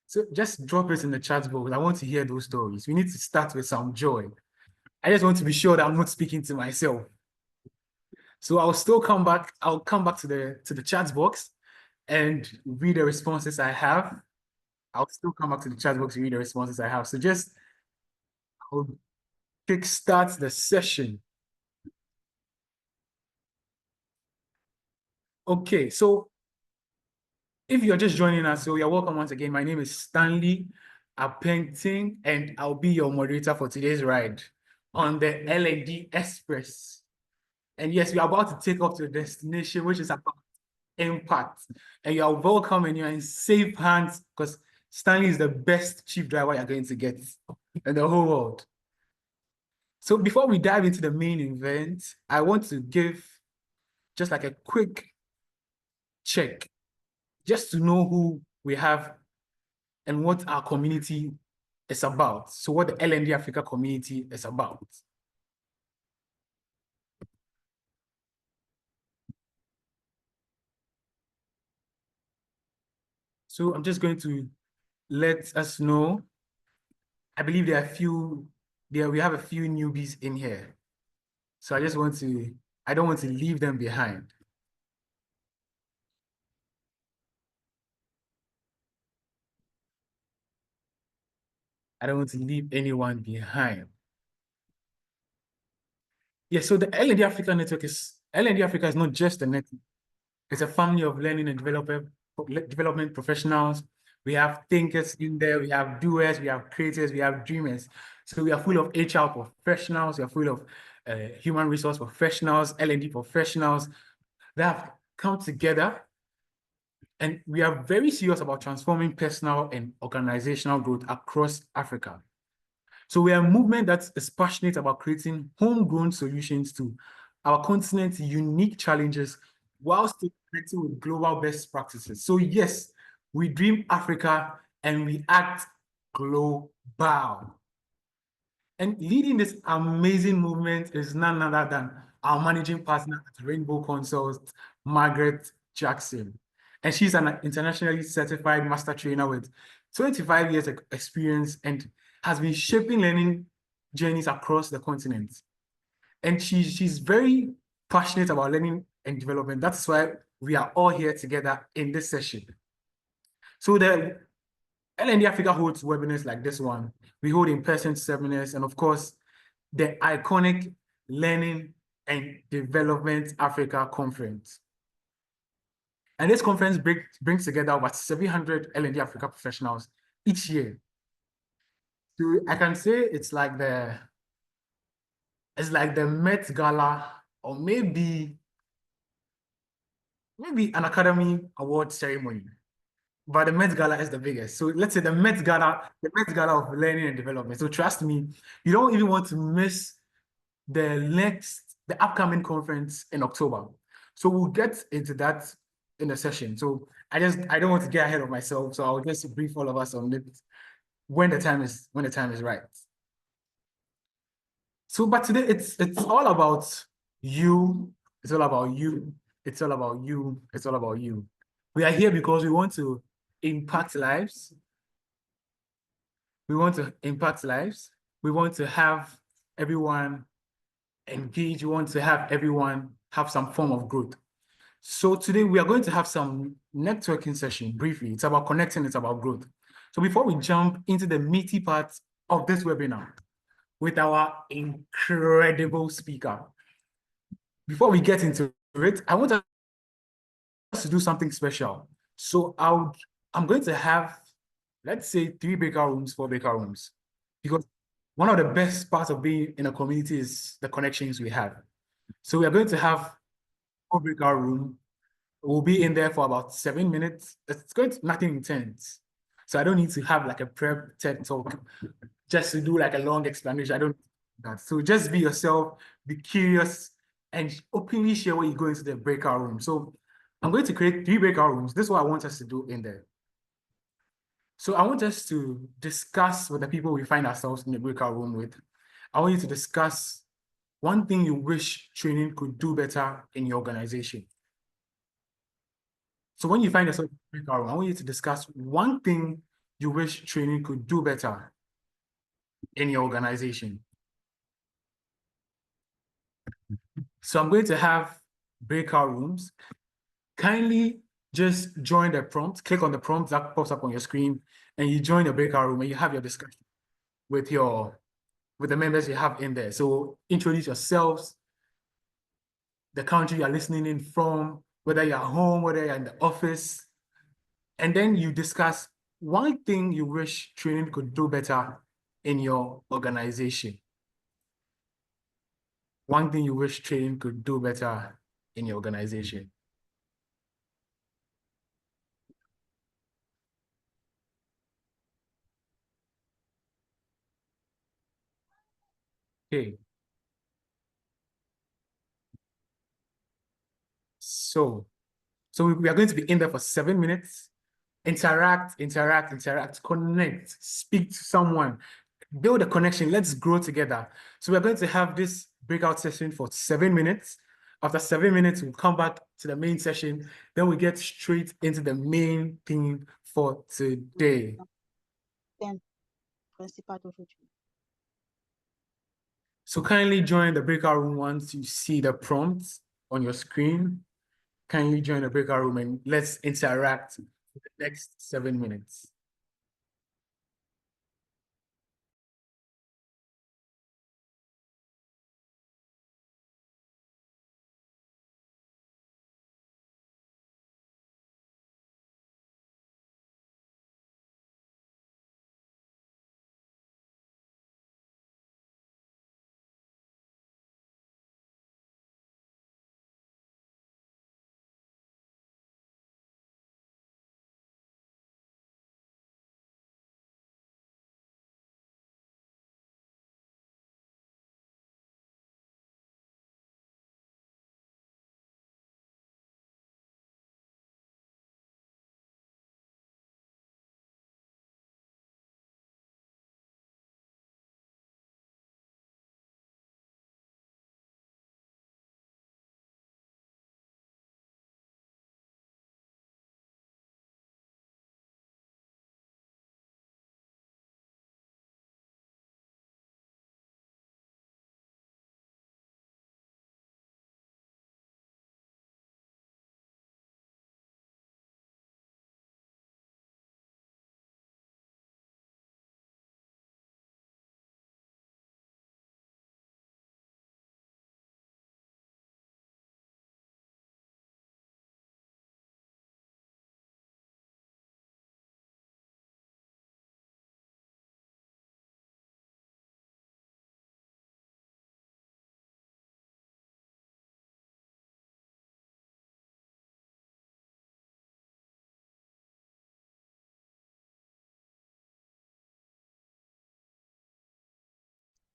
So just drop it in the chat box. I want to hear those stories. We need to start with some joy. I just want to be sure that I'm not speaking to myself. So I'll still come back. I'll come back to the chat box and read the responses I have. I'll still come back to the chat box and read the responses I have. So just I'll kickstart the session. Okay, so if you're just joining us, so you're welcome once again. My name is Stanley Apengting, and I'll be your moderator for today's ride on the L&D Express. And yes, we are about to take off to the destination, which is about impact. And you are welcome and you're in safe hands because Stanley is the best chief driver you're going to get in the whole world. So before we dive into the main event, I want to give just like a quick check just to know who we have and what our community is about. So what the L&D Africa community is about. So I'm just going to let us know. I believe there are we have a few newbies in here. So I don't want to leave them behind. I don't want to leave anyone behind. Yeah, so the L&D Africa network L&D Africa is not just a network. It's a family of learning and development professionals. We have thinkers in there, we have doers, we have creators, we have dreamers. So we are full of HR professionals, we are full of human resource professionals, L&D professionals that have come together. And we are very serious about transforming personal and organizational growth across Africa. So we are a movement that is passionate about creating homegrown solutions to our continent's unique challenges while still connecting with global best practices. So yes, we dream Africa and we act global. And leading this amazing movement is none other than our managing partner at Rainbow Consult, Margaret Jackson. And she's an internationally certified master trainer with 25 years experience and has been shaping learning journeys across the continent. And she's very passionate about learning and development. That's why we are all here together in this session. So the L&D Africa holds webinars like this one. We hold in-person seminars, and of course, the iconic Learning and Development Africa Conference. And this conference brings together about 700 L&D Africa professionals each year. So I can say it's like the Met Gala, or maybe an Academy Award ceremony. But the Met Gala is the biggest. So let's say the Met Gala of learning and development. So trust me, you don't even want to miss the upcoming conference in October. So we'll get into that in the session. So I don't want to get ahead of myself. So I'll just brief all of us on it when the time is right. So, but today it's all about you. It's all about you. It's all about you. It's all about you. We are here because we want to impact lives. We want to impact lives. We want to have everyone engage. We want to have everyone have some form of growth. So today we are going to have some networking session briefly. It's about connecting, it's about growth. So before we jump into the meaty part of this webinar with our incredible speaker, before we get into it, I want us to do something special. So I'm going to have, let's say, 3 breakout rooms, 4 breakout rooms, because one of the best parts of being in a community is the connections we have. So we are going to have 4 breakout room. We'll be in there for about 7 minutes. It's going to nothing intense. So I don't need to have like a prep TED talk just to do like a long explanation. I don't do that. So just be yourself, be curious, and openly share when you go into the breakout room. So I'm going to create 3 breakout rooms. This is what I want us to do in there. So I want us to discuss with the people we find ourselves in the breakout room with. I want you to discuss one thing you wish training could do better in your organization. So when you find yourself in the breakout room, I want you to discuss one thing you wish training could do better in your organization. So I'm going to have breakout rooms. Kindly just join the prompt, click on the prompt that pops up on your screen, and you join the breakout room and you have your discussion with the members you have in there. So introduce yourselves, the country you're listening in from, whether you're at home, whether you're in the office, and then you discuss one thing you wish training could do better in your organization. One thing you wish training could do better in your organization. Okay. So we are going to be in there for 7 minutes. Interact, connect, speak to someone, build a connection. Let's grow together. So we're going to have this breakout session for 7 minutes. After 7 minutes, we'll come back to the main session. Then we get straight into the main thing for today. So kindly join the breakout room once you see the prompts on your screen. Kindly join the breakout room and let's interact for the next 7 minutes.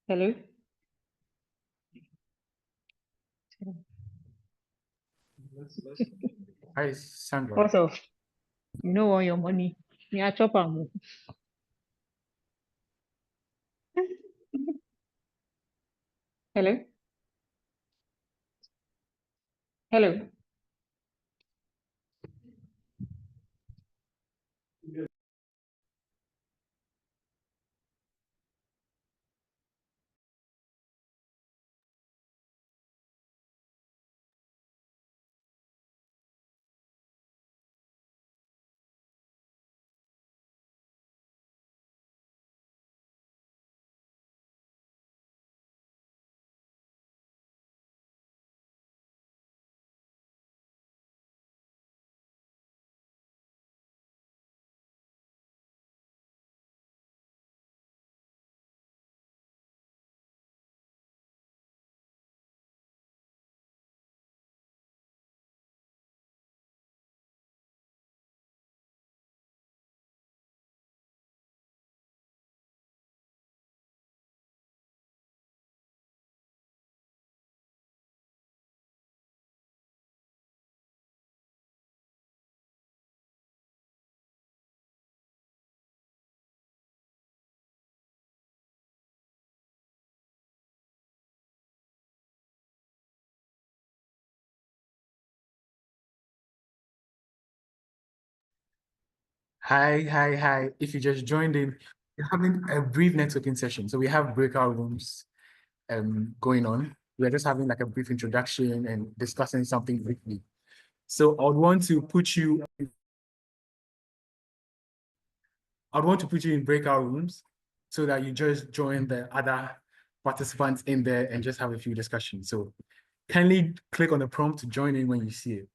Hello? Hi, Sandra. What's up? You know all your money. Yeah, chop am. Hello? Hello? Hi. If you just joined in, we're having a brief networking session. So we have breakout rooms going on. We're just having like a brief introduction and discussing something briefly. So I'd want to put you in breakout rooms so that you just join the other participants in there and just have a few discussions. So kindly click on the prompt to join in when you see it.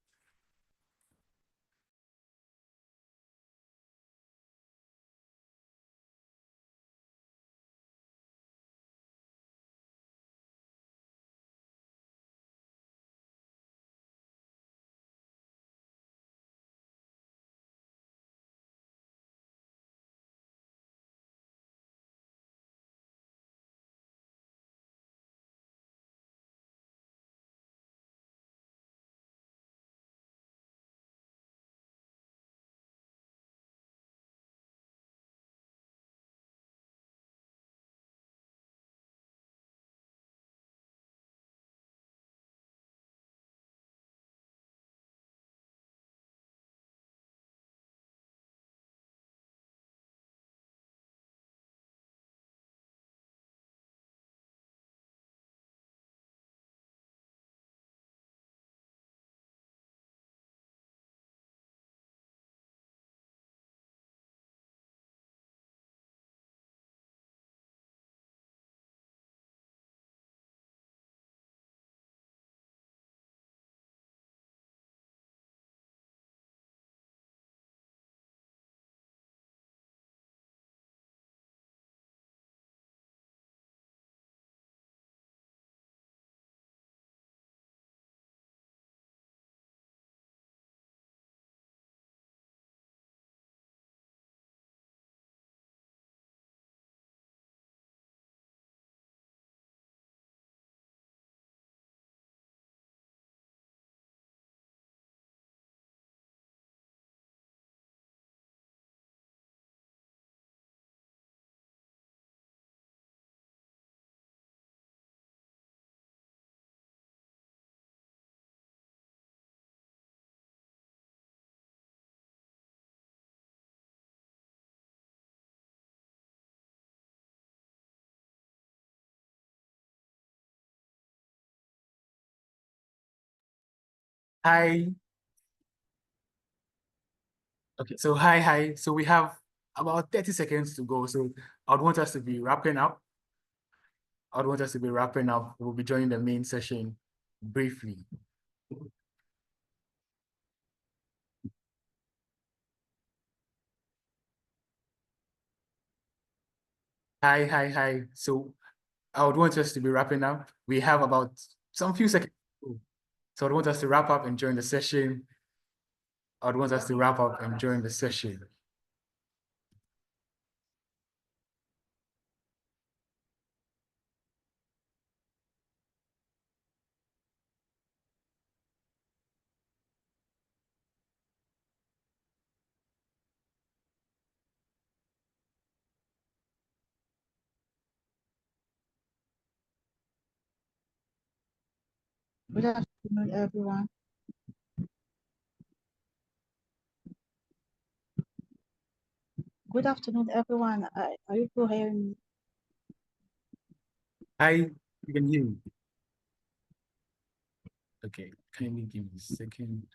Hi. Okay, so hi. So we have about 30 seconds to go. So I'd want us to be wrapping up. We'll be joining the main session briefly. Hi. So I would want us to be wrapping up. We have about some few seconds. So I'd want us to wrap up and join the session. Good afternoon, everyone. Good afternoon, everyone. Are you still hearing me? Hi, you can hear me. Okay, kindly give me a second.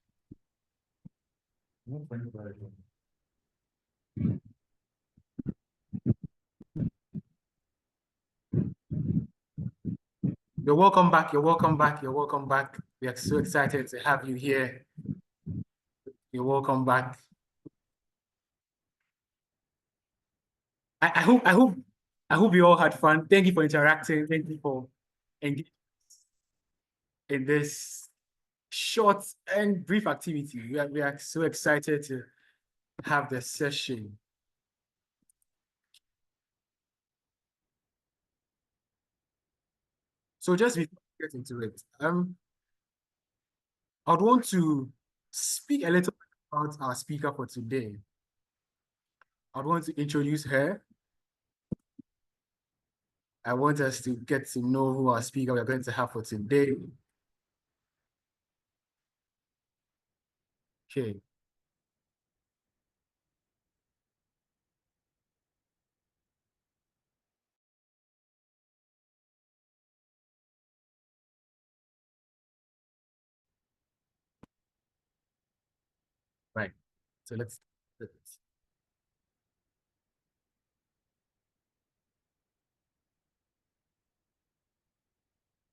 You're welcome back. We are so excited to have you here. You're welcome back. I hope you all had fun. Thank you for interacting. Thank you for engaging in this short and brief activity. We are so excited to have the session. So just before we get into it, I'd want to speak a little bit about our speaker for today. I'd want to introduce her. I want us to get to know who our speaker we're going to have for today. Okay. Right. So let's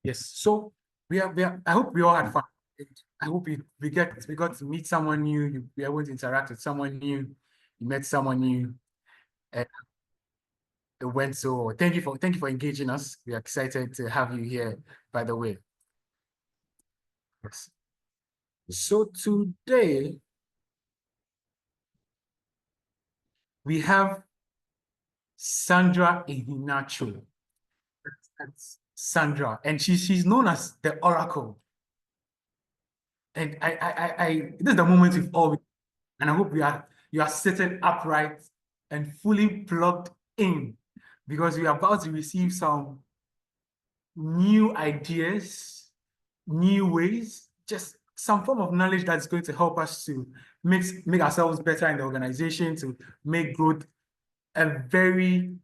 yes. So I hope we all had fun. I hope we got to meet someone new. You were able to interact with someone new. You met someone new. And it went so. Thank you for engaging us. We're excited to have you here, by the way. Yes. So today we have Sandra Iheanacho. That's Sandra, and she's known as the Oracle. And this is the moment we've all, and I hope you are sitting upright and fully plugged in, because we are about to receive some new ideas, new ways, just some form of knowledge that's going to help us to make ourselves better in the organization, to make growth a very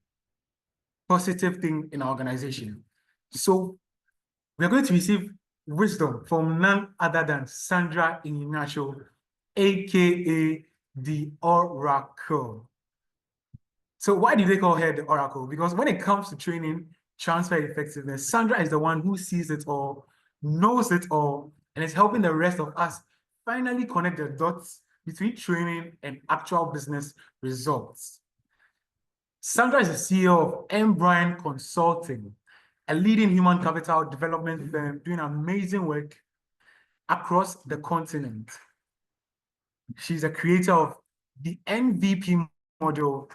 positive thing in our organization. So we're going to receive wisdom from none other than Sandra Iheanacho, aka the Oracle. So why do they call her the Oracle? Because when it comes to training transfer effectiveness, Sandra is the one who sees it all, knows it all, and is helping the rest of us finally connect the dots between training and actual business results. Sandra is the CEO of M. Bryan Consulting, a leading human capital development firm doing amazing work across the continent. She's a creator of the MVP model,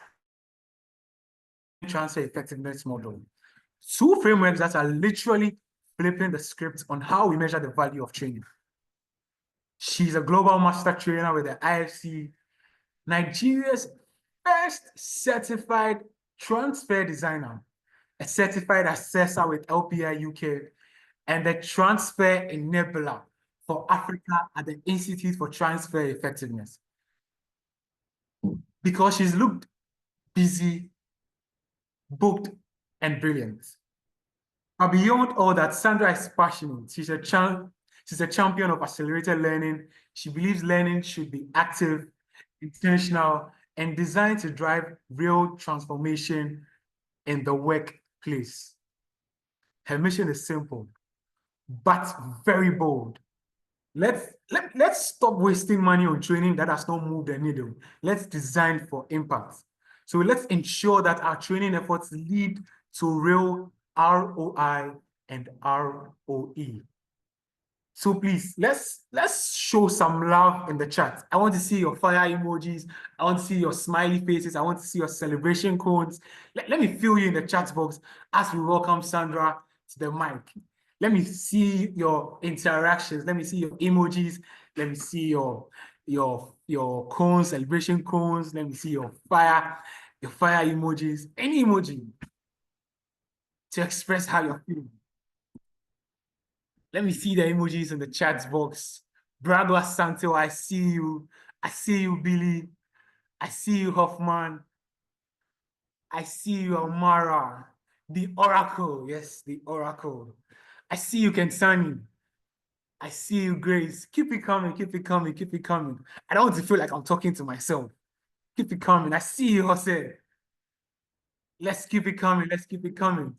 transfer effectiveness model. Two frameworks that are literally flipping the script on how we measure the value of training. She's a global master trainer with the IFC, Nigeria's first certified transfer designer, a certified assessor with LPI UK, and the transfer enabler for Africa at the Institute for Transfer Effectiveness. Because she's looked busy, booked, and brilliant. But beyond all that, Sandra is passionate. She's a champion of accelerated learning. She believes learning should be active, intentional, and designed to drive real transformation in the workplace. Her mission is simple, but very bold. Let's stop wasting money on training that has not moved the needle. Let's design for impact. So let's ensure that our training efforts lead to real ROI and ROE. So please, let's show some love in the chat. I want to see your fire emojis. I want to see your smiley faces. I want to see your celebration codes. Let me feel you in the chat box as we welcome Sandra to the mic. Let me see your interactions. Let me see your emojis. Let me see your cones, celebration cones. Let me see your fire emojis. Any emoji to express how you're feeling. Let me see the emojis in the chat box. Brado Santo, I see you. I see you, Billy. I see you, Hoffman. I see you, Amara. The Oracle. Yes, the Oracle. I see you, Kensani. I see you, Grace. Keep it coming, keep it coming, keep it coming. I don't want to feel like I'm talking to myself. Keep it coming. I see you, Jose. Let's keep it coming. Let's keep it coming.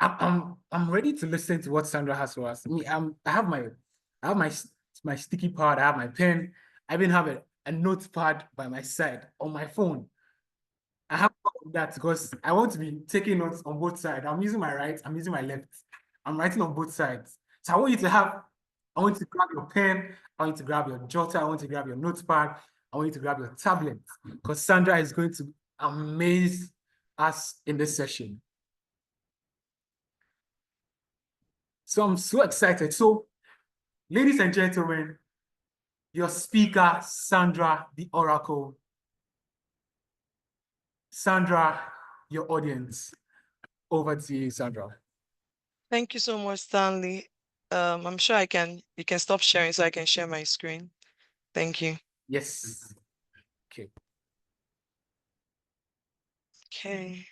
I'm ready to listen to what Sandra has for us. I have my sticky pad, I have my pen, I even have a notepad by my side on my phone. I have that because I want to be taking notes on both sides. I'm using my right, I'm using my left. I'm writing on both sides. So I want you to grab your pen, I want you to grab your jotter, I want you to grab your notepad, I want you to grab your tablet, because Sandra is going to amaze us in this session. So I'm so excited. So, ladies and gentlemen, your speaker, Sandra, the Oracle. Sandra, your audience. Over to you, Sandra. Thank you so much, Stanley. I'm sure you can stop sharing so I can share my screen. Thank you. Yes. Okay. Okay.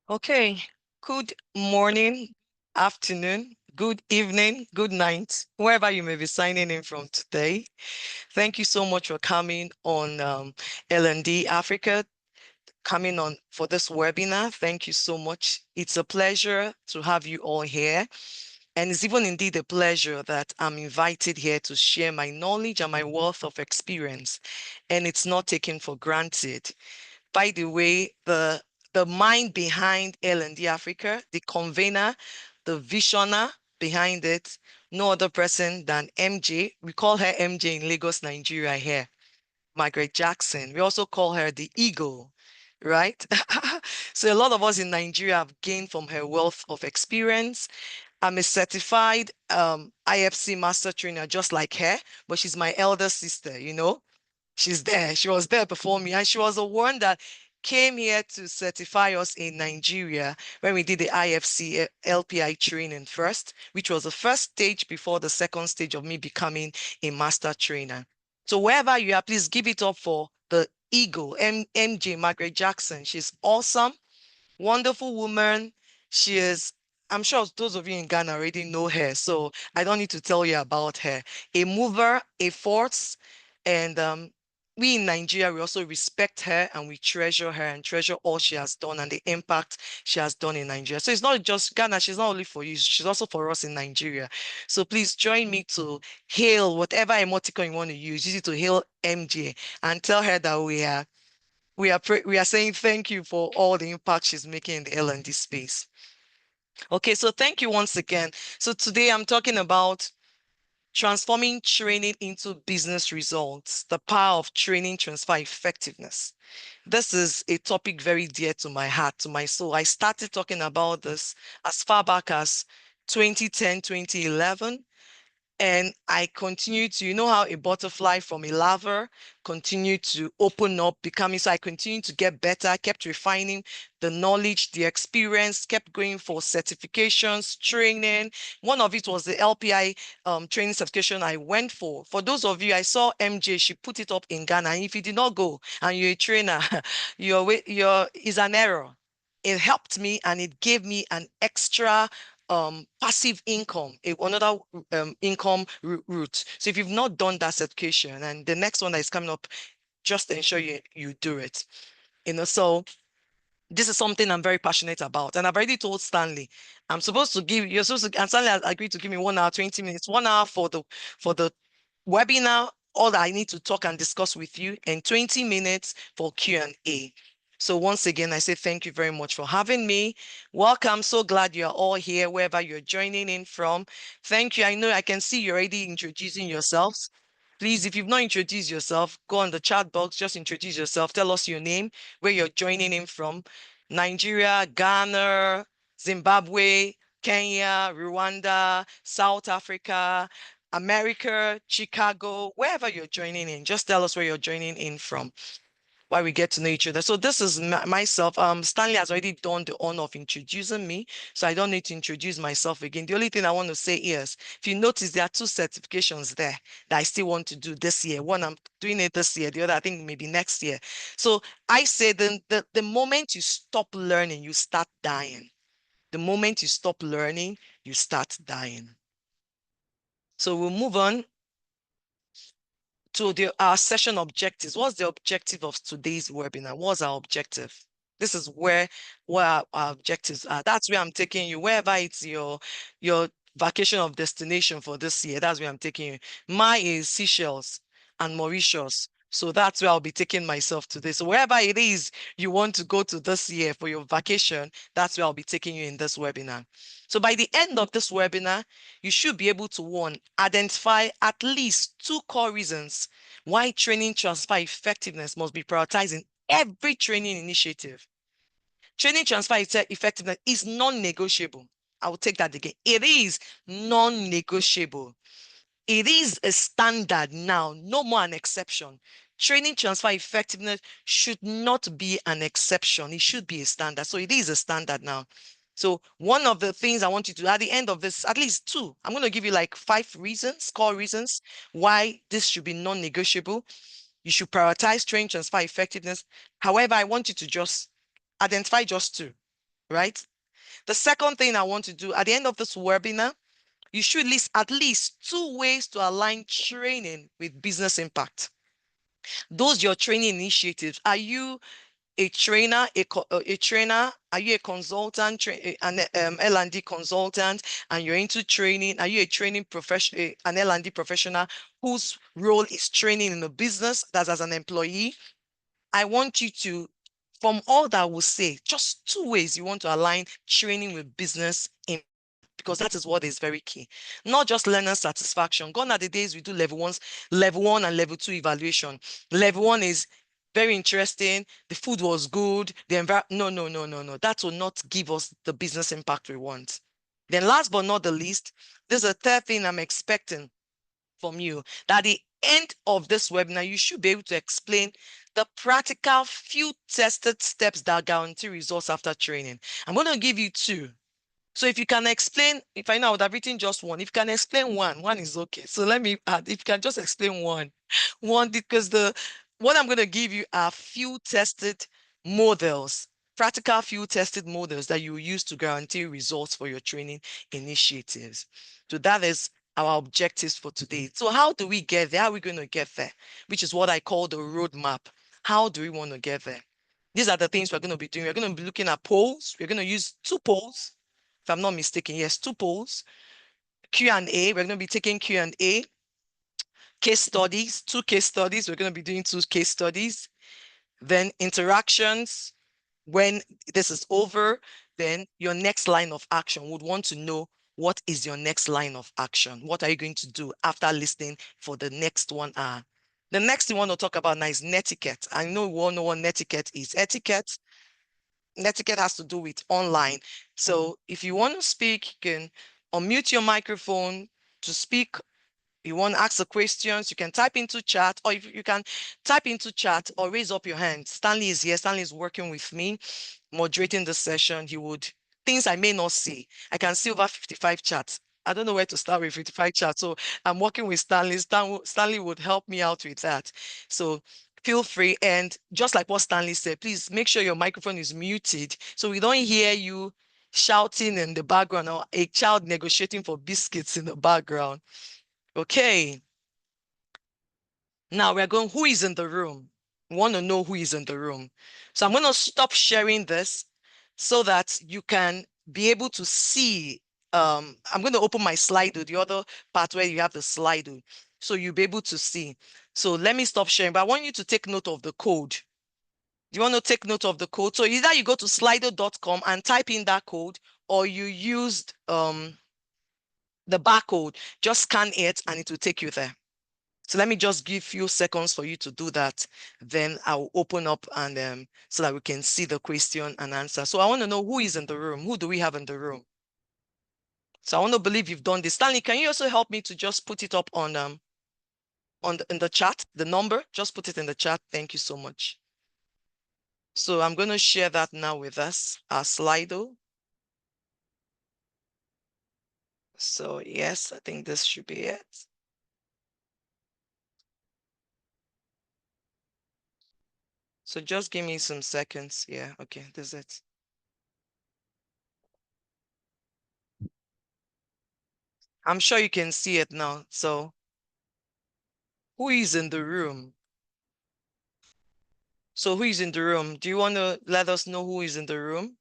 Okay, good morning, afternoon, good evening, good night, wherever you may be signing in from today. Thank you so much for coming on L&D Africa, coming on for this webinar. Thank you so much. It's a pleasure to have you all here. And it's even indeed a pleasure that I'm invited here to share my knowledge and my wealth of experience. And it's not taken for granted. By the way, the mind behind L&D Africa, the convener, the visioner behind it, no other person than MJ. We call her MJ in Lagos, Nigeria here, Margaret Jackson. We also call her the Eagle, right? So a lot of us in Nigeria have gained from her wealth of experience. I'm a certified IFC master trainer just like her, but she's my elder sister, you know? She's there. She was there before me, and she was the one that came here to certify us in Nigeria when we did the IFC LPI training first, which was the first stage before the second stage of me becoming a master trainer. So wherever you are, please give it up for the Eagle, MJ Margaret Jackson. She's awesome, wonderful woman. She is, I'm sure those of you in Ghana already know her, so I don't need to tell you about her. A mover, a force, and we in Nigeria, we also respect her and we treasure her and treasure all she has done and the impact she has done in Nigeria. So it's not just Ghana, she's not only for you, she's also for us in Nigeria. So please join me to hail whatever emoticon you want to use it to hail MJ and tell her that we are saying thank you for all the impact she's making in the L&D space. Okay, so thank you once again. So today I'm talking about transforming training into business results, the power of training transfer effectiveness. This is a topic very dear to my heart, to my soul. I started talking about this as far back as 2010, 2011. And I continue to, you know how a butterfly from a larva continued to open up, becoming, so I continued to get better, kept refining the knowledge, the experience, kept going for certifications, training. One of it was the LPI training certification I went for. For those of you, I saw MJ, she put it up in Ghana. And if you did not go and you're a trainer, is an error. It helped me and it gave me an extra passive income, another income route. So if you've not done that certification, and the next one that is coming up, just ensure you do it. So this is something I'm very passionate about. And I've already told Stanley, you're supposed to, and Stanley has agreed to give me 1 hour, 20 minutes, 1 hour for the webinar, all that I need to talk and discuss with you, and 20 minutes for Q&A. So once again, I say thank you very much for having me. Welcome. So glad you're all here, wherever you're joining in from. Thank you. I know I can see you're already introducing yourselves. Please, if you've not introduced yourself, go on the chat box, just introduce yourself. Tell us your name, where you're joining in from. Nigeria, Ghana, Zimbabwe, Kenya, Rwanda, South Africa, America, Chicago, wherever you're joining in. Just tell us where you're joining in from while we get to know each other. So this is myself. Stanley has already done the honor of introducing me, so I don't need to introduce myself again. The only thing I want to say is, if you notice, there are 2 certifications there that I still want to do this year. One, I'm doing it this year. The other, I think maybe next year. So I say the moment you stop learning, you start dying. The moment you stop learning, you start dying. So we'll move on to our session objectives. What's the objective of today's webinar? What's our objective? This is where our objectives are. That's where I'm taking you. Wherever it's your vacation of destination for this year, that's where I'm taking you. Mine is Seychelles and Mauritius. So that's where I'll be taking myself today. So wherever it is you want to go to this year for your vacation, that's where I'll be taking you in this webinar. So by the end of this webinar, you should be able to, 1, identify at least 2 core reasons why training transfer effectiveness must be prioritized in every training initiative. Training transfer effectiveness is non-negotiable. I will take that again. It is non-negotiable. It is a standard now, no more an exception. Training transfer effectiveness should not be an exception. It should be a standard. So it is a standard now. So one of the things I want you to, at the end of this, at least 2, I'm going to give you like 5 reasons, core reasons why this should be non-negotiable. You should prioritize training transfer effectiveness. However, I want you to just identify just 2. right? The second thing I want to do at the end of this webinar, you should list at least 2 ways to align training with business impact. Those your training initiatives. Are you a trainer, a trainer? Are you a consultant, an L&D consultant, and you're into training? Are you a training professional, an L&D professional whose role is training in a business that's as an employee? I want you to, from all that I will say, just 2 ways you want to align training with business impact, because that is what is very key. Not just learner satisfaction. Gone are the days we do level 1 and level 2 evaluation. Level 1 is very interesting. The food was good. The environment. No. That will not give us the business impact we want. Then last but not the least, there's a third thing I'm expecting from you. That at the end of this webinar, you should be able to explain the practical few tested steps that guarantee results after training. I'm going to give you 2. So if you can explain, if I know I would have written just 1, if you can explain one is okay. So let me add, if you can just explain one, because what I'm going to give you are few tested models, practical few tested models that you use to guarantee results for your training initiatives. So that is our objectives for today. So how do we get there? How are we going to get there? Which is what I call the roadmap. How do we want to get there? These are the things we're going to be doing. We're going to be looking at polls. We're going to use 2 polls. If I'm not mistaken, yes, 2 polls. Q&A, we're going to be taking Q&A. Case studies, 2 case studies. We're going to be doing 2 case studies. Then interactions. When this is over, then your next line of action would want to know, what is your next line of action? What are you going to do after listening for the next 1 hour? The next thing we want to talk about now is netiquette. I know we all know what netiquette is. Netiquette has to do with online. So if you want to speak, you can unmute your microphone to speak. You want to ask the questions, you can type into chat, or if you can type into chat or raise up your hand. Stanley is here. Stanley is working with me, moderating the session. He would, things I may not see. I can see over 55 chats. I don't know where to start with 55 chats. So I'm working with Stanley. Stanley would help me out with that. So feel free. And just like what Stanley said, please make sure your microphone is muted so we don't hear you shouting in the background or a child negotiating for biscuits in the background. Okay. Now we're going, who is in the room? We want to know who is in the room. So I'm going to stop sharing this so that you can be able to see. I'm going to open my Slido, the other part where you have the Slido, so you'll be able to see. So let me stop sharing, but I want you to take note of the code. Do you want to take note of the code? So either you go to slido.com and type in that code, or you used the barcode, just scan it and it will take you there. So let me just give a few seconds for you to do that. Then I'll open up and so that we can see the question and answer. So I want to know who is in the room. Who do we have in the room? So I want to believe you've done this. Stanley, can you also help me to just put it up on in the chat, the number? Just put it in the chat. Thank you so much. So I'm going to share that now with us, our Slido. So yes, I think this should be it. So just give me some seconds. Yeah, okay, this is it. I'm sure you can see it now. So who is in the room? So who is in the room? Do you want to let us know who is in the room?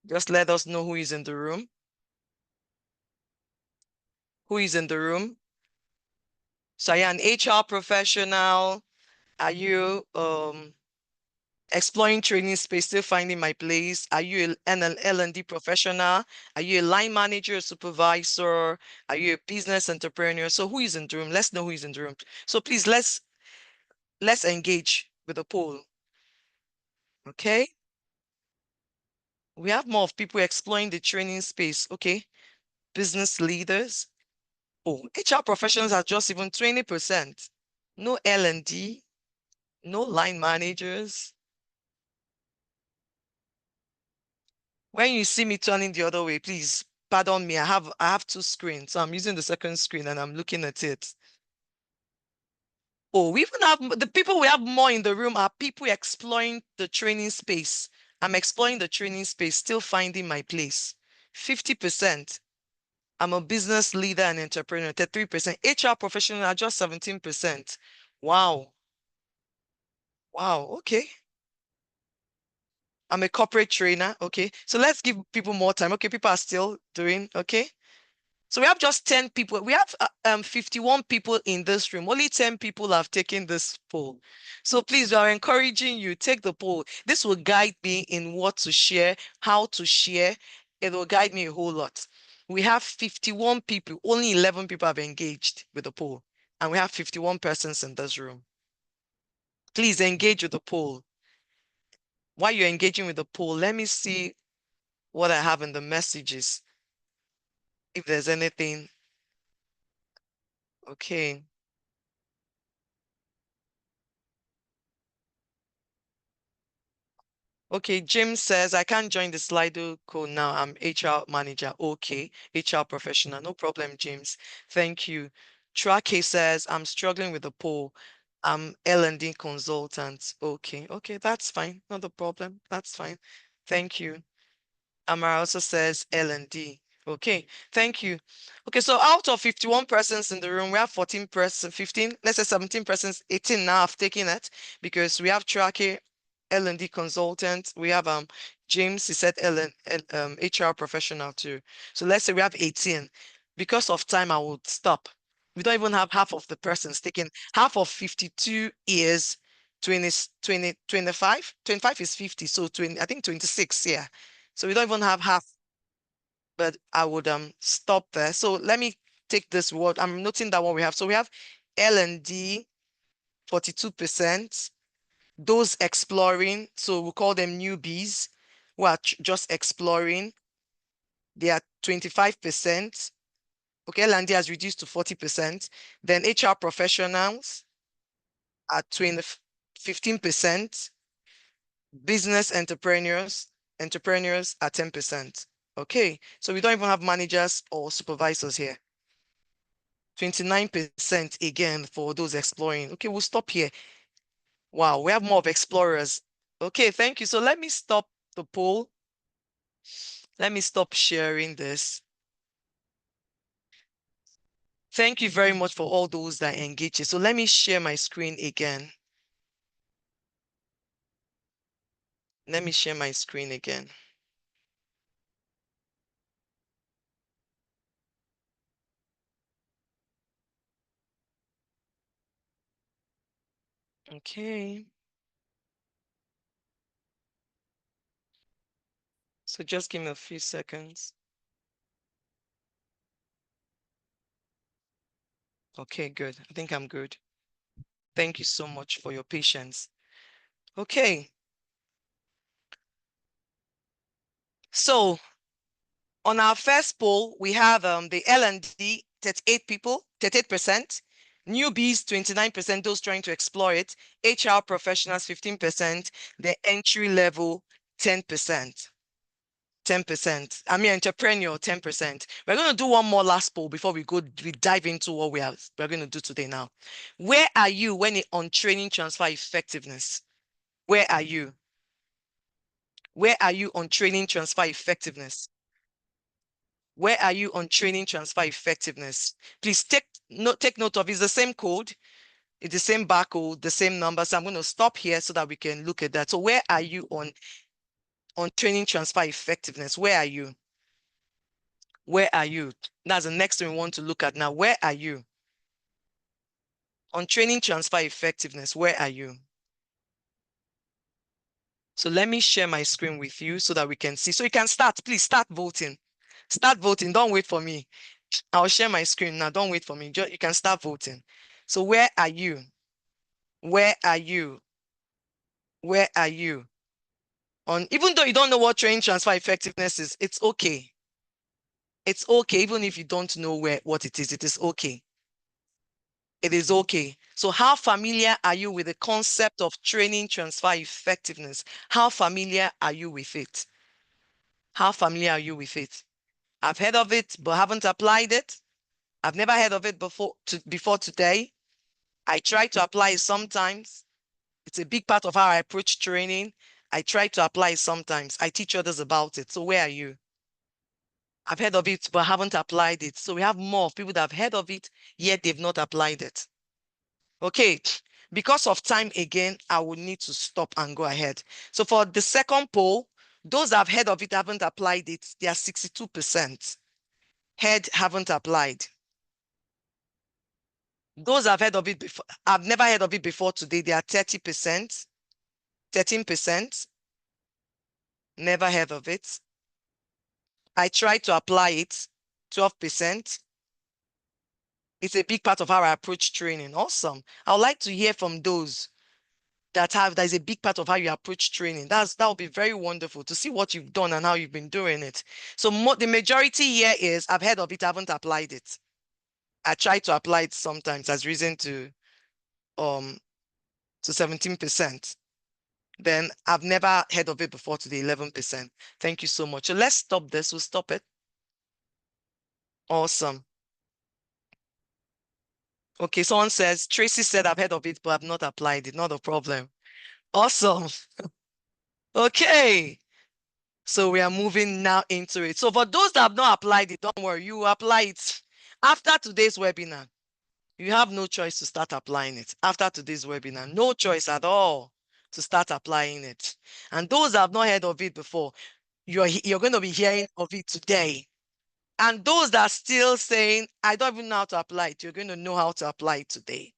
Just let us know who is in the room. Who is in the room? So are you an HR professional? Are you exploring training space, still finding my place? Are you an L&D professional? Are you a line manager, a supervisor? Are you a business entrepreneur? So who is in the room? Let's know who is in the room. So please let's engage with the poll. Okay. We have more of people exploring the training space. Okay. Business leaders. Oh, HR professionals are just even 20%. No L&D, no line managers. When you see me turning the other way, please pardon me. I have 2 screens, so I'm using the second screen and I'm looking at it. Oh, we even have the people we have more in the room are people exploring the training space. I'm exploring the training space, still finding my place. 50%. I'm a business leader and entrepreneur. 33%. HR professional are just 17%. Wow. Wow. Okay. I'm a corporate trainer. Okay. So let's give people more time. Okay. People are still doing. Okay. So we have just 10 people. We have 51 people in this room. Only 10 people have taken this poll. So please, we are encouraging you, take the poll. This will guide me in what to share, how to share. It will guide me a whole lot. We have 51 people. Only 11 people have engaged with the poll. And we have 51 persons in this room. Please engage with the poll. While you're engaging with the poll, let me see what I have in the messages. If there's anything. Okay. Okay, Jim says, I can't join the Slido call now. I'm HR manager. Okay, HR professional. No problem, James. Thank you. Trake says, I'm struggling with the poll. I'm L&D consultant. Okay, that's fine. Not a problem. That's fine. Thank you. Amara also says L&D. Okay, thank you. Okay, so out of 51 persons in the room, we have 14 persons, 15, let's say 17 persons, 18 now have taken it because we have Trake, L&D consultant. We have James, he said HR professional too. So let's say we have 18. Because of time, I would stop. We don't even have half of the persons taken. Half of 52 is 25. 25 is 50, so 20, I think 26, yeah. So we don't even have half, but I would stop there. So let me take this word. I'm noting that what we have. So we have L&D, 42%. Those exploring, so we call them newbies who are just exploring. They are 25%. Okay, L&D has reduced to 40%. Then HR professionals are 15%. Business entrepreneurs are 10%. Okay, so we don't even have managers or supervisors here. 29% again for those exploring. Okay, we'll stop here. Wow, we have more of explorers. Okay, thank you. So let me stop the poll. Let me stop sharing this. Thank you very much for all those that engage. So let me share my screen again. Let me share my screen again. Okay. So just give me a few seconds. Okay, good. I think I'm good. Thank you so much for your patience. Okay. So on our first poll, we have the L&D, 38 people, 38%. Newbies, 29%, those trying to explore it. HR professionals, 15%. The entry level, 10%. 10%. I mean, entrepreneur, 10%. We're going to do one more last poll before we dive into what we're going to do today now. Where are you when on training transfer effectiveness? Where are you? Where are you on training transfer effectiveness? Where are you on training transfer effectiveness? Please take note of, it's the same code, it's the same barcode, the same number. So I'm going to stop here so that we can look at that. So where are you on training transfer effectiveness? Where are you? Where are you? That's the next thing we want to look at now. Where are you? On training transfer effectiveness, where are you? So let me share my screen with you so that we can see. So you can start, please start voting. Start voting, don't wait for me. I'll share my screen now, don't wait for me. You can start voting. So where are you? Where are you? Where are you? Even though you don't know what training transfer effectiveness is, it's okay. It's okay, even if you don't know what it is okay. It is okay. So how familiar are you with the concept of training transfer effectiveness? How familiar are you with it? How familiar are you with it? I've heard of it, but haven't applied it. I've never heard of it before today. I try to apply it sometimes. It's a big part of how I approach training. I try to apply it sometimes. I teach others about it. So where are you? I've heard of it, but haven't applied it. So we have more of people that have heard of it, yet they've not applied it. Okay, because of time again, I will need to stop and go ahead. So for the second poll, those that have heard of it haven't applied it. They are 62%. Heard, haven't applied. Those that have heard of it before, I've never heard of it before today, they are 30%, 13%. Never heard of it. I tried to apply it, 12%. It's a big part of how I approach training. Awesome. I would like to hear from those that is a big part of how you approach training. That would be very wonderful to see what you've done and how you've been doing it. So the majority here is I've heard of it, I haven't applied it. I try to apply it sometimes as reason to 17%. Then I've never heard of it before to the 11%. Thank you so much. So let's stop this. We'll stop it. Awesome. Okay, someone says, Tracy said I've heard of it, but I've not applied it. Not a problem. Awesome. Okay. So we are moving now into it. So for those that have not applied it, don't worry, you apply it. After today's webinar, you have no choice to start applying it. After today's webinar, no choice at all to start applying it. And those that have not heard of it before, you're going to be hearing of it today. And those that are still saying, I don't even know how to apply it, you're going to know how to apply it today.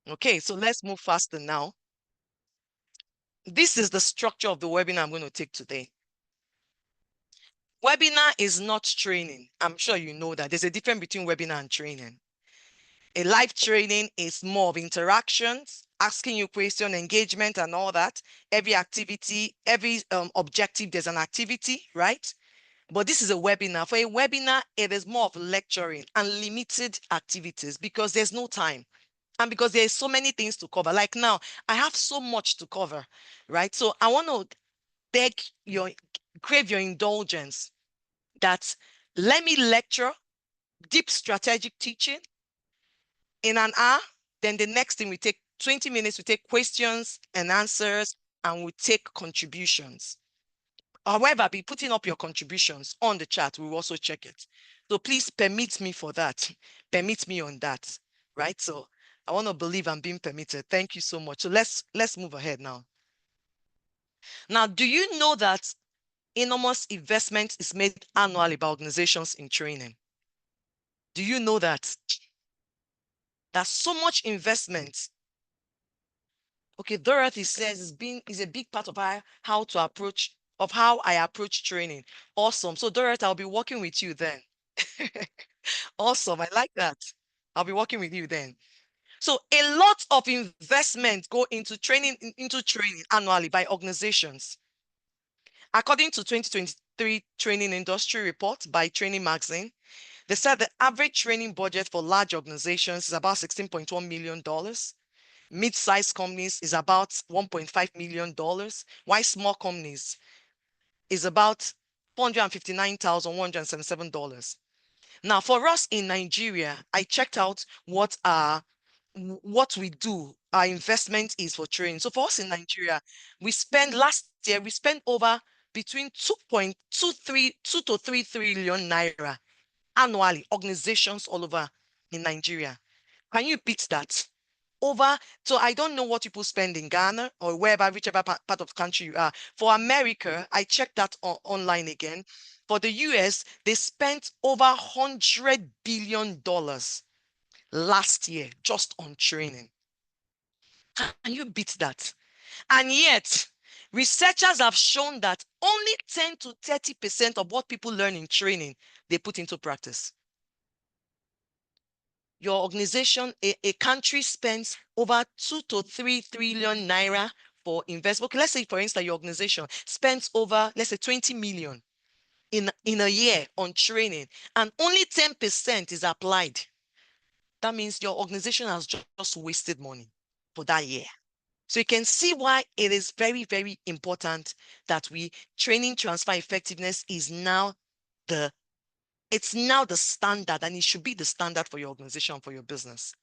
Okay, so let's move faster now. This is the structure of the webinar I'm going to take today. Webinar is not training. I'm sure you know that. There's a difference between webinar and training. A live training is more of interactions, asking you question, engagement, and all that. Every activity, every objective, there's an activity, right? But this is a webinar. For a webinar, it is more of lecturing and limited activities because there's no time. And because there's so many things to cover. Like now, I have so much to cover, right? So I want to crave your indulgence that let me lecture deep strategic teaching in an hour. Then the next thing we take 20 minutes, we take questions and answers, and we take contributions. However, be putting up your contributions on the chat. We will also check it. So please permit me for that. Permit me on that, right? So I want to believe I'm being permitted. Thank you so much. So let's move ahead now. Now, do you know that enormous investment is made annually by organizations in training? Do you know that? There's so much investment. Okay, Dorothy says is a big part of how I approach training. Awesome. So Dorothy, I'll be working with you then. Awesome. I like that. I'll be working with you then. So a lot of investment go into training annually by organizations. According to 2023 training industry report by Training Magazine, they said the average training budget for large organizations is about $16.1 million. Mid-sized companies is about $1.5 million, while small companies is about $459,177. Now, for us in Nigeria, I checked out what we do, our investment is for training. So for us in Nigeria, last year, we spent over between 2 to 3 trillion naira annually, organizations all over in Nigeria. Can you beat that? So I don't know what people spend in Ghana or whichever part of the country you are. For America, I checked that online again. For the US, they spent over $100 billion last year just on training. Can you beat that? And yet, researchers have shown that only 10 to 30% of what people learn in training, they put into practice. Your organization, a country spends over 2 to 3 trillion naira for investment. Okay, let's say, for instance, your organization spends over, let's say, 20 million in a year on training, and only 10% is applied. That means your organization has just wasted money for that year. So you can see why it is very, very important that training transfer effectiveness is now it's now the standard, and it should be the standard for your organization, for your business.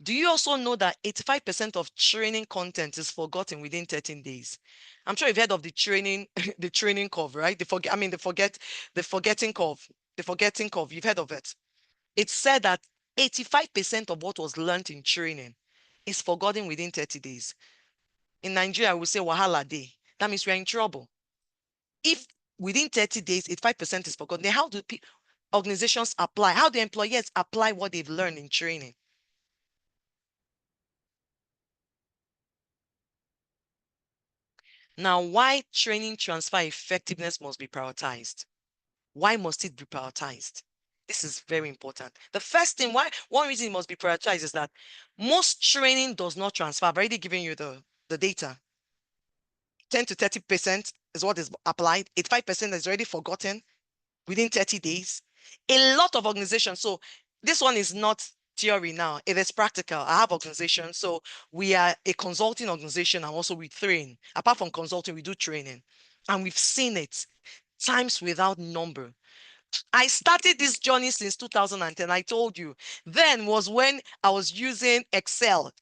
Do you also know that 85% of training content is forgotten within 13 days? I'm sure you've heard of the training, the training curve, right? The forgetting curve, the forgetting curve. You've heard of it. It's said that 85% of what was learned in training is forgotten within 30 days. In Nigeria, we say wahala day. That means we're in trouble. If within 30 days, 85% is forgotten, then how do organizations apply? How do employers apply what they've learned in training? Now, why training transfer effectiveness must be prioritized? Why must it be prioritized? This is very important. The first thing, one reason it must be prioritized is that most training does not transfer. I've already given you the data. 10 to 30% is what is applied. 85% is already forgotten within 30 days. A lot of organizations. So this one is not theory now. It is practical. I have organizations. So we are a consulting organization and also we train. Apart from consulting, we do training. And we've seen it times without number. I started this journey since 2010. I told you. Then was when I was using Excel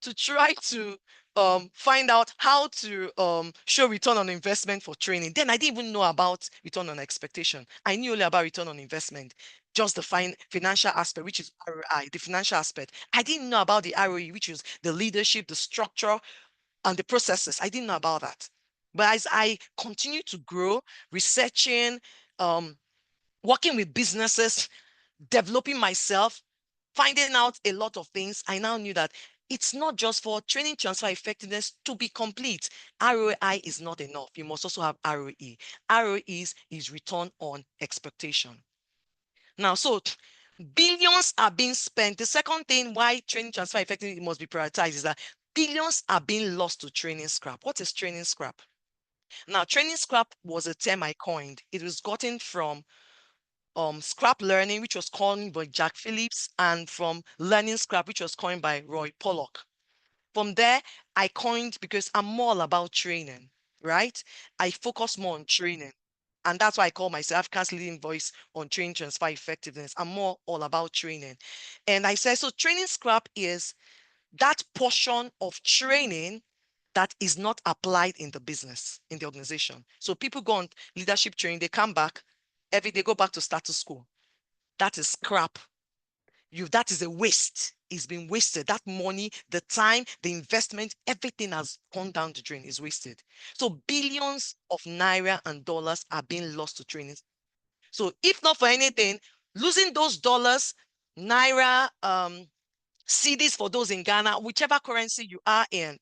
to try to find out how to show return on investment for training. Then I didn't even know about return on expectation. I knew only about return on investment, just the financial aspect, which is ROI, the financial aspect. I didn't know about the ROE, which is the leadership, the structure, and the processes. I didn't know about that. But as I continue to grow, researching, working with businesses, developing myself, finding out a lot of things, I now knew that it's not just for training transfer effectiveness to be complete. ROI is not enough. You must also have ROE. ROE is return on expectation. Now, so billions are being spent. The second thing why training transfer effectiveness must be prioritized is that billions are being lost to training scrap. What is training scrap? Now, training scrap was a term I coined. It was gotten from scrap learning, which was coined by Jack Phillips, and from learning scrap, which was coined by Roy Pollock. From there, I coined because I'm more about training, right? I focus more on training. And that's why I call myself Africa's leading voice on training transfer effectiveness. I'm more all about training. And I said, so training scrap is that portion of training that is not applied in the business, in the organization. So people go on leadership training, they come back, they go back to status quo. That is scrap. That is a waste. It's been wasted. That money, the time, the investment, everything has gone down the drain, is wasted. So billions of naira and dollars are being lost to training. So if not for anything, losing those dollars, naira, cedis for those in Ghana, whichever currency you are in,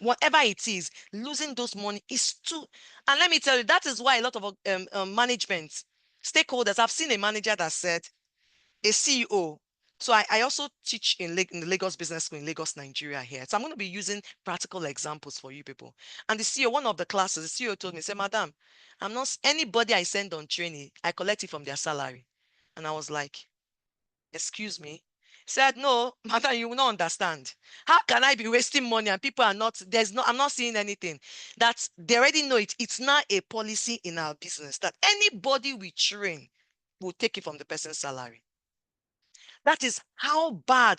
whatever it is, losing those money is too. And let me tell you, that is why a lot of management stakeholders, I've seen a manager that said, a CEO. So I also teach in the Lagos Business School in Lagos, Nigeria here. So I'm going to be using practical examples for you people. And the CEO, one of the classes, the CEO told me, say, Madam, I'm not anybody I send on training, I collect it from their salary. And I was like, excuse me. He said, no, madam, you will not understand. How can I be wasting money and people are not, I'm not seeing anything. That they already know it. It's not a policy in our business that anybody we train will take it from the person's salary. That is how bad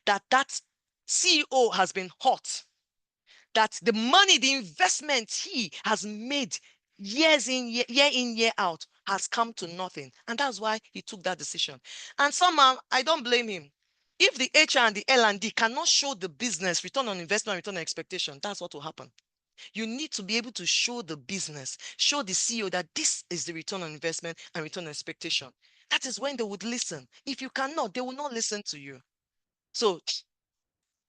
that CEO has been hurt. That the money, the investment he has made year in, year out has come to nothing. And that's why he took that decision. And somehow, I don't blame him. If the HR and the L&D cannot show the business return on investment, return on expectation, that's what will happen. You need to be able to show the business, show the CEO that this is the return on investment and return on expectation. That is when they would listen. If you cannot, they will not listen to you. So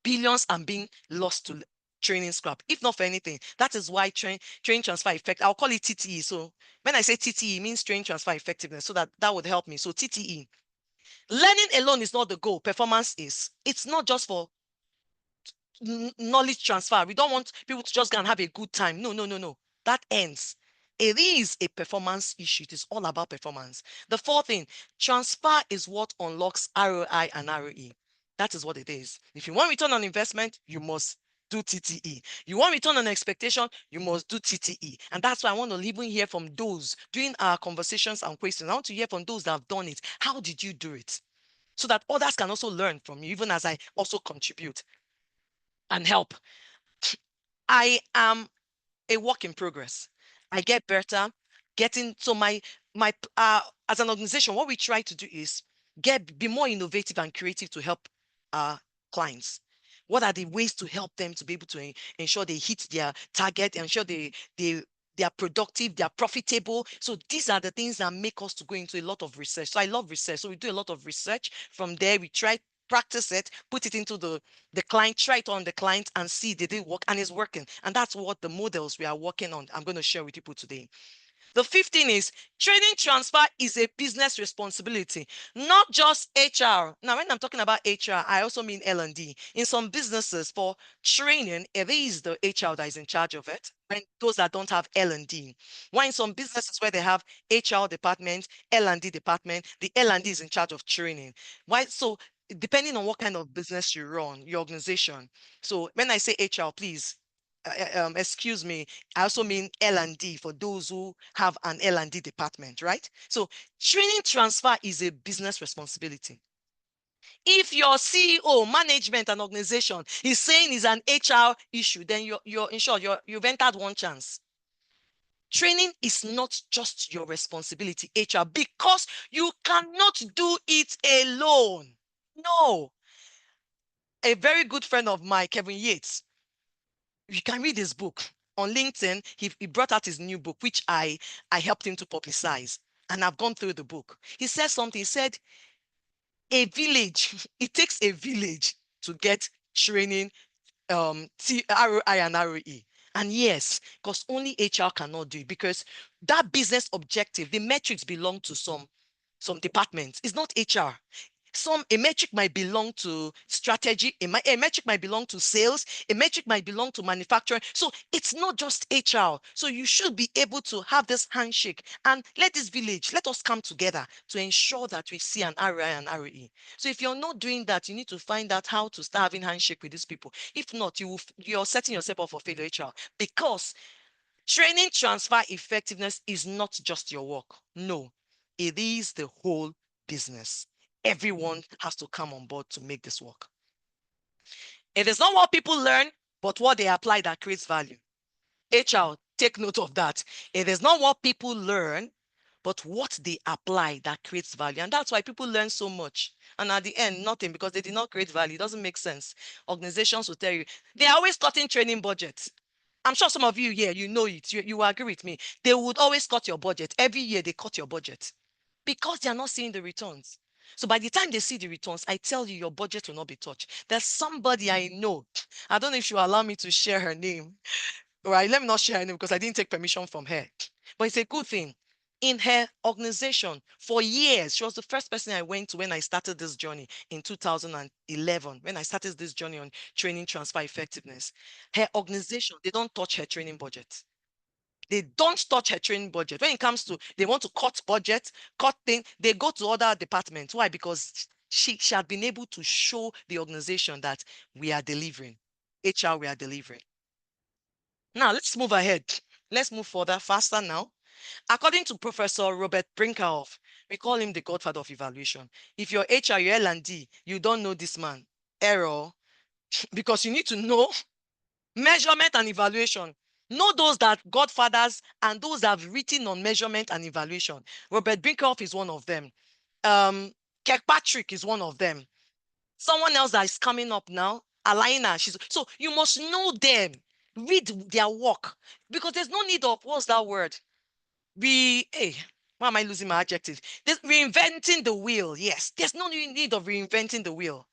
billions are being lost to training scrap, if not for anything. That is why training transfer effect, I'll call it TTE. So when I say TTE, it means training transfer effectiveness, so that would help me. So TTE. Learning alone is not the goal. Performance is. It's not just for knowledge transfer. We don't want people to just go and have a good time. No. That ends. It is a performance issue. It is all about performance. The fourth thing, transfer is what unlocks ROI and ROE. That is what it is. If you want return on investment, you must do TTE. You want return on expectation, you must do TTE. And that's why I want to even hear from those during our conversations and questions. I want to hear from those that have done it. How did you do it? so that others can also learn from you, even as I also contribute and help. I am a work in progress. I get better, so my as an organization, what we try to do is be more innovative and creative to help our clients. What are the ways to help them to be able to ensure they hit their target, ensure they are productive, they are profitable? So these are the things that make us to go into a lot of research. So I love research. So we do a lot of research. From there, we try practice it, put it into the client, try it on the client and see did it work, and it's working. And that's what the models we are working on, I'm going to share with people today. The 15 is training transfer is a business responsibility, not just HR. Now, when I'm talking about HR, I also mean L&D. In some businesses, for training, it is the HR that is in charge of it, when those that don't have L&D. While in some businesses where they have HR department, L&D department, the L&D is in charge of training. Why? So depending on what kind of business you run, your organization. So when I say HR, please excuse me, I also mean L&D for those who have an L&D department, right? So training transfer is a business responsibility. If your CEO, management, and organization is saying it's an HR issue, then you're in short, you've entered one chance. Training is not just your responsibility, HR, because you cannot do it alone. No. A very good friend of mine, Kevin Yates, you can read his book on LinkedIn. He brought out his new book, which I helped him to publicize. And I've gone through the book. He said something. He said, a village, it takes a village to get training, ROI and ROE. And yes, because only HR cannot do it, because that business objective, the metrics belong to some departments. It's not HR. A metric might belong to strategy, a metric might belong to sales, a metric might belong to manufacturing. So it's not just HR. So you should be able to have this handshake and let us come together to ensure that we see an ROI and ROE. So if you're not doing that, you need to find out how to start having handshake with these people. If not, you're setting yourself up for failure, HR, because training transfer effectiveness is not just your work. No, it is the whole business. Everyone has to come on board to make this work. It is not what people learn, but what they apply that creates value. HR, take note of that. It is not what people learn, but what they apply that creates value. And that's why people learn so much. And at the end, nothing, because they did not create value. It doesn't make sense. Organizations will tell you, they're always cutting training budgets. I'm sure some of you here, you know it. You will agree with me. They would always cut your budget. Every year they cut your budget because they are not seeing the returns. So by the time they see the returns, I tell you, your budget will not be touched. There's somebody I know. I don't know if she will allow me to share her name. All right, let me not share her name because I didn't take permission from her. But it's a good thing. In her organization, for years, she was the first person I went to when I started this journey in 2011, when I started this journey on training transfer effectiveness. Her organization, they don't touch her training budget. They don't touch her training budget. When it comes to, they want to cut budget, cut things, they go to other departments. Why? Because she had been able to show the organization that we are delivering. HR, we are delivering. Now, let's move ahead. Let's move further, faster now. According to Professor Robert Brinkerhoff, we call him the godfather of evaluation. If you're HR, you're L&D, you don't know this man, error, because you need to know measurement and evaluation. Know those that godfathers and those that have written on measurement and evaluation. Robert Brinkerhoff is one of them. Kirkpatrick is one of them. Someone else that is coming up now, Alaina. So you must know them. Read their work, because there's no need of, what's that word? Why am I losing my adjective? Reinventing the wheel. Yes, there's no need of reinventing the wheel.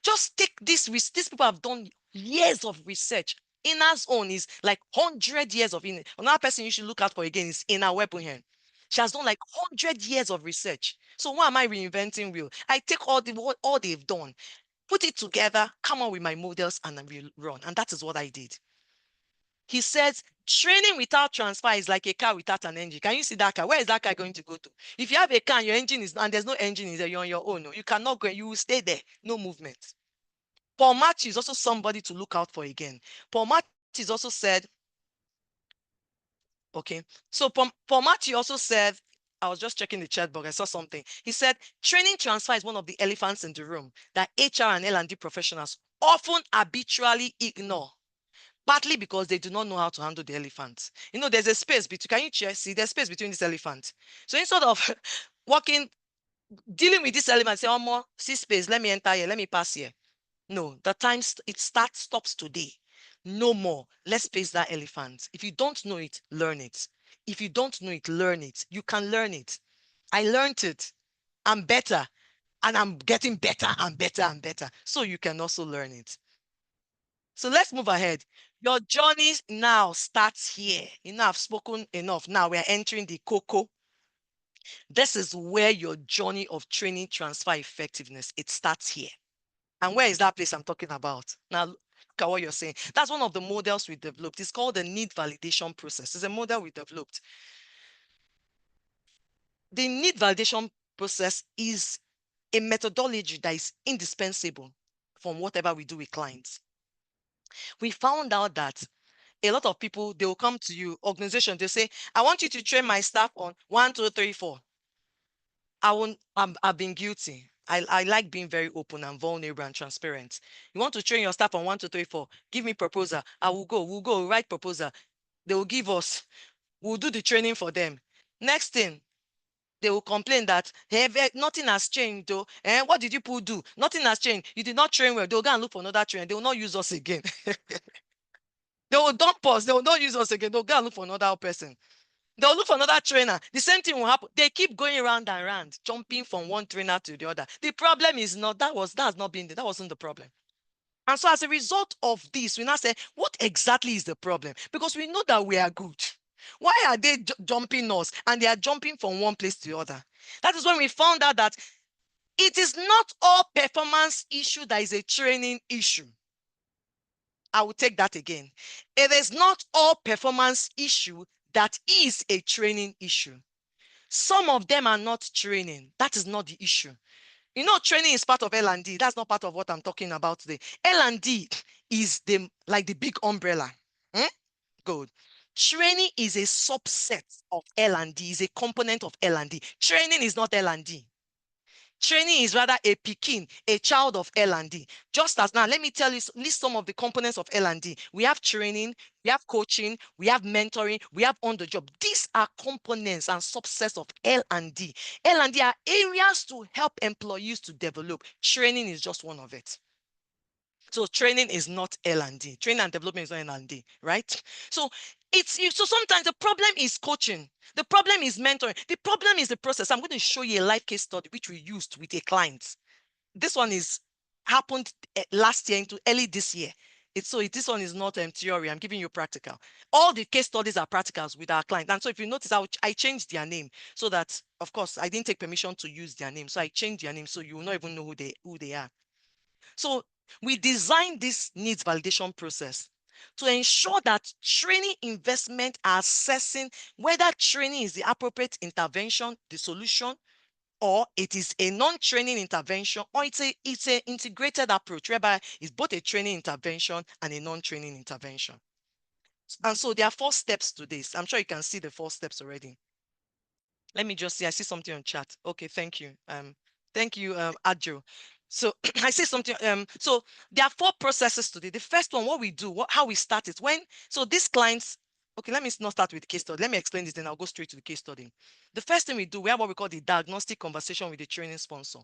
Just take this. These people have done years of research. Ina's own is like 100 years of Ina. Another person you should look out for again is Ina Webuhen. She has done like 100 years of research. So why am I reinventing wheel? I take all they've done, put it together, come up with my models, and I will run. And that is what I did. He says, training without transfer is like a car without an engine. Can you see that car? Where is that car going to go to? If you have a car and your engine is, and there's no engine in there, you're on your own. You cannot go, you will stay there, no movement. Paul Matthew is also somebody to look out for again. Paul Matthew also said, okay, so Paul Matthew also said, I was just checking the chat box. I saw something. He said, training transfer is one of the elephants in the room that HR and L&D professionals often habitually ignore, partly because they do not know how to handle the elephant. You know, there's a space between, can you see there's space between this elephant? So instead of dealing with this elephant, say, oh, more, see space, let me enter here, let me pass here. No, the time stops today. No more. Let's face that elephant. If you don't know it, learn it. If you don't know it, learn it. You can learn it. I learned it. I'm better. And I'm getting better and better and better. So you can also learn it. So let's move ahead. Your journey now starts here. You know, I've spoken enough. Now we're entering the cocoa. This is where your journey of training transfer effectiveness, it starts here. And where is that place I'm talking about? Now, look at what you're saying. That's one of the models we developed. It's called the need validation process. It's a model we developed. The need validation process is a methodology that is indispensable from whatever we do with clients. We found out that a lot of people, they will come to you, organization, they say, I want you to train my staff on 1, 2, 3, 4. I've been guilty. I like being very open and vulnerable and transparent. You want to train your staff on 1, 2, 3, 4. Give me proposal. We'll go, write proposal. They will give us, we'll do the training for them. Next thing, they will complain that, hey, nothing has changed though. What did you people do? Nothing has changed. You did not train well. They'll go and look for another trainer. They will not use us again. They will dump us. They will not use us again. They'll go and look for another person. They'll look for another trainer. The same thing will happen. They keep going round and round, jumping from one trainer to the other. The problem is not, that wasn't the problem. And so as a result of this, we now say, what exactly is the problem? Because we know that we are good. Why are they jumping us? And they are jumping from one place to the other. That is when we found out that it is not all performance issue that is a training issue. I will take that again. It is not all performance issue that is a training issue. Some of them are not training. That is not the issue. You know, training is part of L&D. That's not part of what I'm talking about today. L&D is like the big umbrella. Good. Training is a subset of L&D, is a component of L&D. Training is not L&D. Training is rather a pikin, a child of L&D. Just as now, let me tell you, list some of the components of L&D. We have training, we have coaching, we have mentoring, we have on the job. These are components and subsets of L&D. L&D are areas to help employees to develop. Training is just one of it. So training is not L&D. Training and development is not L&D, right? So so sometimes the problem is coaching. The problem is mentoring. The problem is the process. I'm going to show you a live case study which we used with a client. This one happened last year into early this year. This one is not theory. I'm giving you practical. All the case studies are practicals with our client. And so if you notice, I changed their name so that, of course, I didn't take permission to use their name. So I changed their name so you will not even know who they are. So we designed this needs validation process to ensure that training investment are assessing whether training is the appropriate intervention, the solution, or it is a non-training intervention, or it's an integrated approach whereby it's both a training intervention and a non-training intervention. And so there are 4 steps to this. I'm sure you can see the 4 steps already. Let me just see. I see something on chat. Okay, thank you. Thank you, Adjo. So I say something. So there are 4 processes today. The first one, what we do, how we start it. So these clients, okay, let me not start with the case study. Let me explain this, then I'll go straight to the case study. The first thing we do, we have what we call the diagnostic conversation with the training sponsor,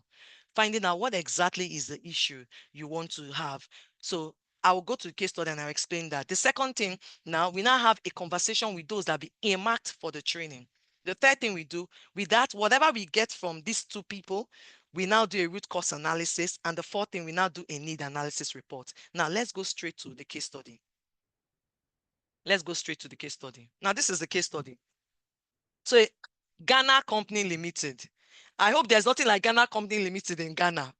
finding out what exactly is the issue you want to have. So I will go to the case study and I'll explain that. The second thing, we now have a conversation with those that be earmarked for the training. The third thing we do, with that, whatever we get from these 2 people, we now do a root cause analysis. And the 4th thing, we now do a need analysis report. Now, let's go straight to the case study. Let's go straight to the case study. Now, this is the case study. So, Ghana Company Limited. I hope there's nothing like Ghana Company Limited in Ghana.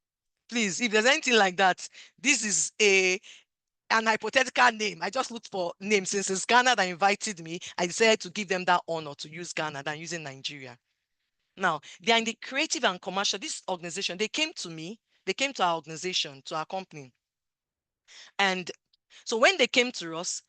Please, if there's anything like that, this is an hypothetical name. I just looked for names. Since it's Ghana that invited me, I decided to give them that honor to use Ghana than using Nigeria. Now, they are in the creative and commercial. This organization, they came to me. They came to our organization, to our company. And so when they came to us,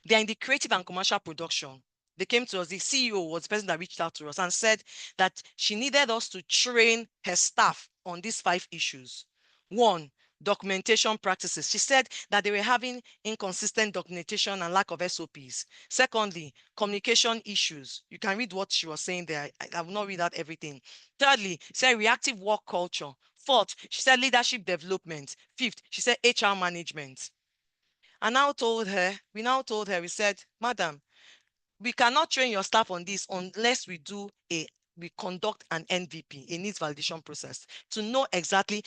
they're in the creative and commercial production. They came to us. The CEO was the person that reached out to us and said that she needed us to train her staff on these 5 issues. 1, documentation practices. She said that they were having inconsistent documentation and lack of SOPs. Secondly, communication issues. You can read what she was saying there. I will not read out everything. Thirdly, she said reactive work culture. Fourth, she said leadership development. Fifth, she said HR management. We now told her, we said, madam, we cannot train your staff on this unless we conduct an NVP, a needs validation process, to know exactly,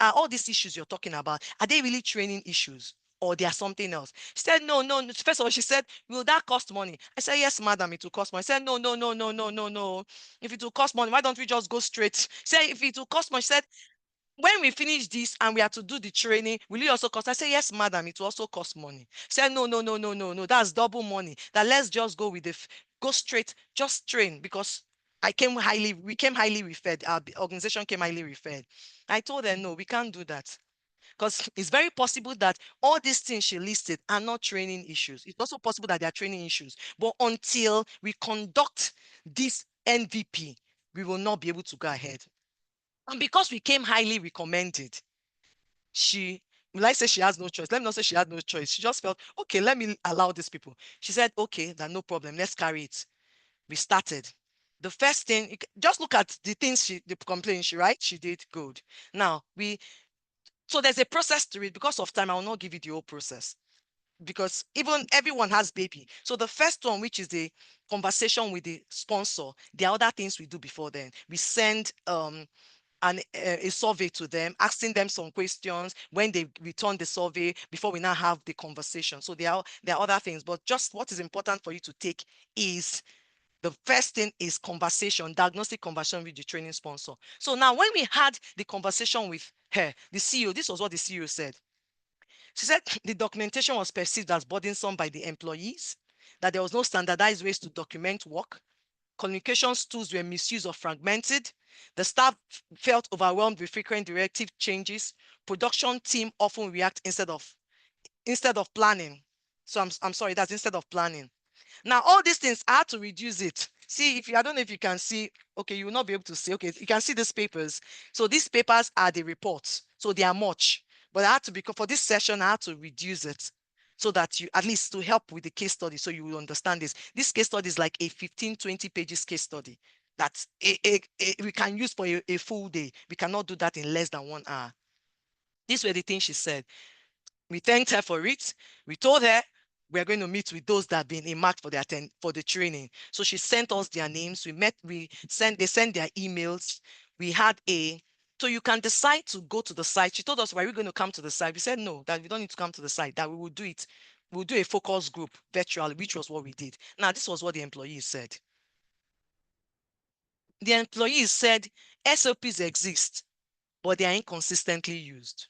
are all these issues you're talking about, are they really training issues or they are something else? She said, no. First of all, she said, will that cost money? I said, yes, madam, it will cost money. She said, no. If it will cost money, why don't we just go straight? She said, if it will cost money, she said, when we finish this and we have to do the training, will it also cost? I say, yes, madam, it will also cost money. She said, no, that's double money. That let's just go with go straight, just train, because we came highly referred. Our organization came highly referred. I told her, no, we can't do that. Because it's very possible that all these things she listed are not training issues. It's also possible that they are training issues. But until we conduct this NVP, we will not be able to go ahead. And because we came highly recommended, will I say she has no choice? Let me not say she had no choice. She just felt, okay, let me allow these people. She said, okay, then no problem. Let's carry it. We started. The first thing, just look at the things the complaint she did good. Now, so there's a process to it. Because of time, I will not give you the whole process, because everyone has baby. So the first one, which is the conversation with the sponsor, there are other things we do before then. We send a survey to them, asking them some questions when they return the survey before we now have the conversation. So there are other things, but just what is important for you to take is the first thing is diagnostic conversation with the training sponsor. So now when we had the conversation with her, the CEO, this was what the CEO said. She said the documentation was perceived as burdensome by the employees, that there was no standardized ways to document work, communications tools were misused or fragmented, the staff felt overwhelmed with frequent directive changes, production team often react instead of planning. So I'm sorry, that's instead of planning. Now, all these things, I had to reduce it. See, I don't know if you can see, okay, you will not be able to see, okay, you can see these papers. So these papers are the reports. So they are much, but I had to, for this session, I had to reduce it so that you, at least to help with the case study, so you will understand this. This case study is like a 15, 20 pages case study that we can use for a full day. We cannot do that in less than 1 hour. These were the things she said. We thanked her for it. We told her we're going to meet with those that have been earmarked for the training. So she sent us their names. They sent their emails. We had so you can decide to go to the site. She told us, were we going to come to the site? We said no, that we don't need to come to the site, that we will do it. We'll do a focus group virtually, which was what we did. Now, this was what the employees said. The employees said SOPs exist, but they are inconsistently used.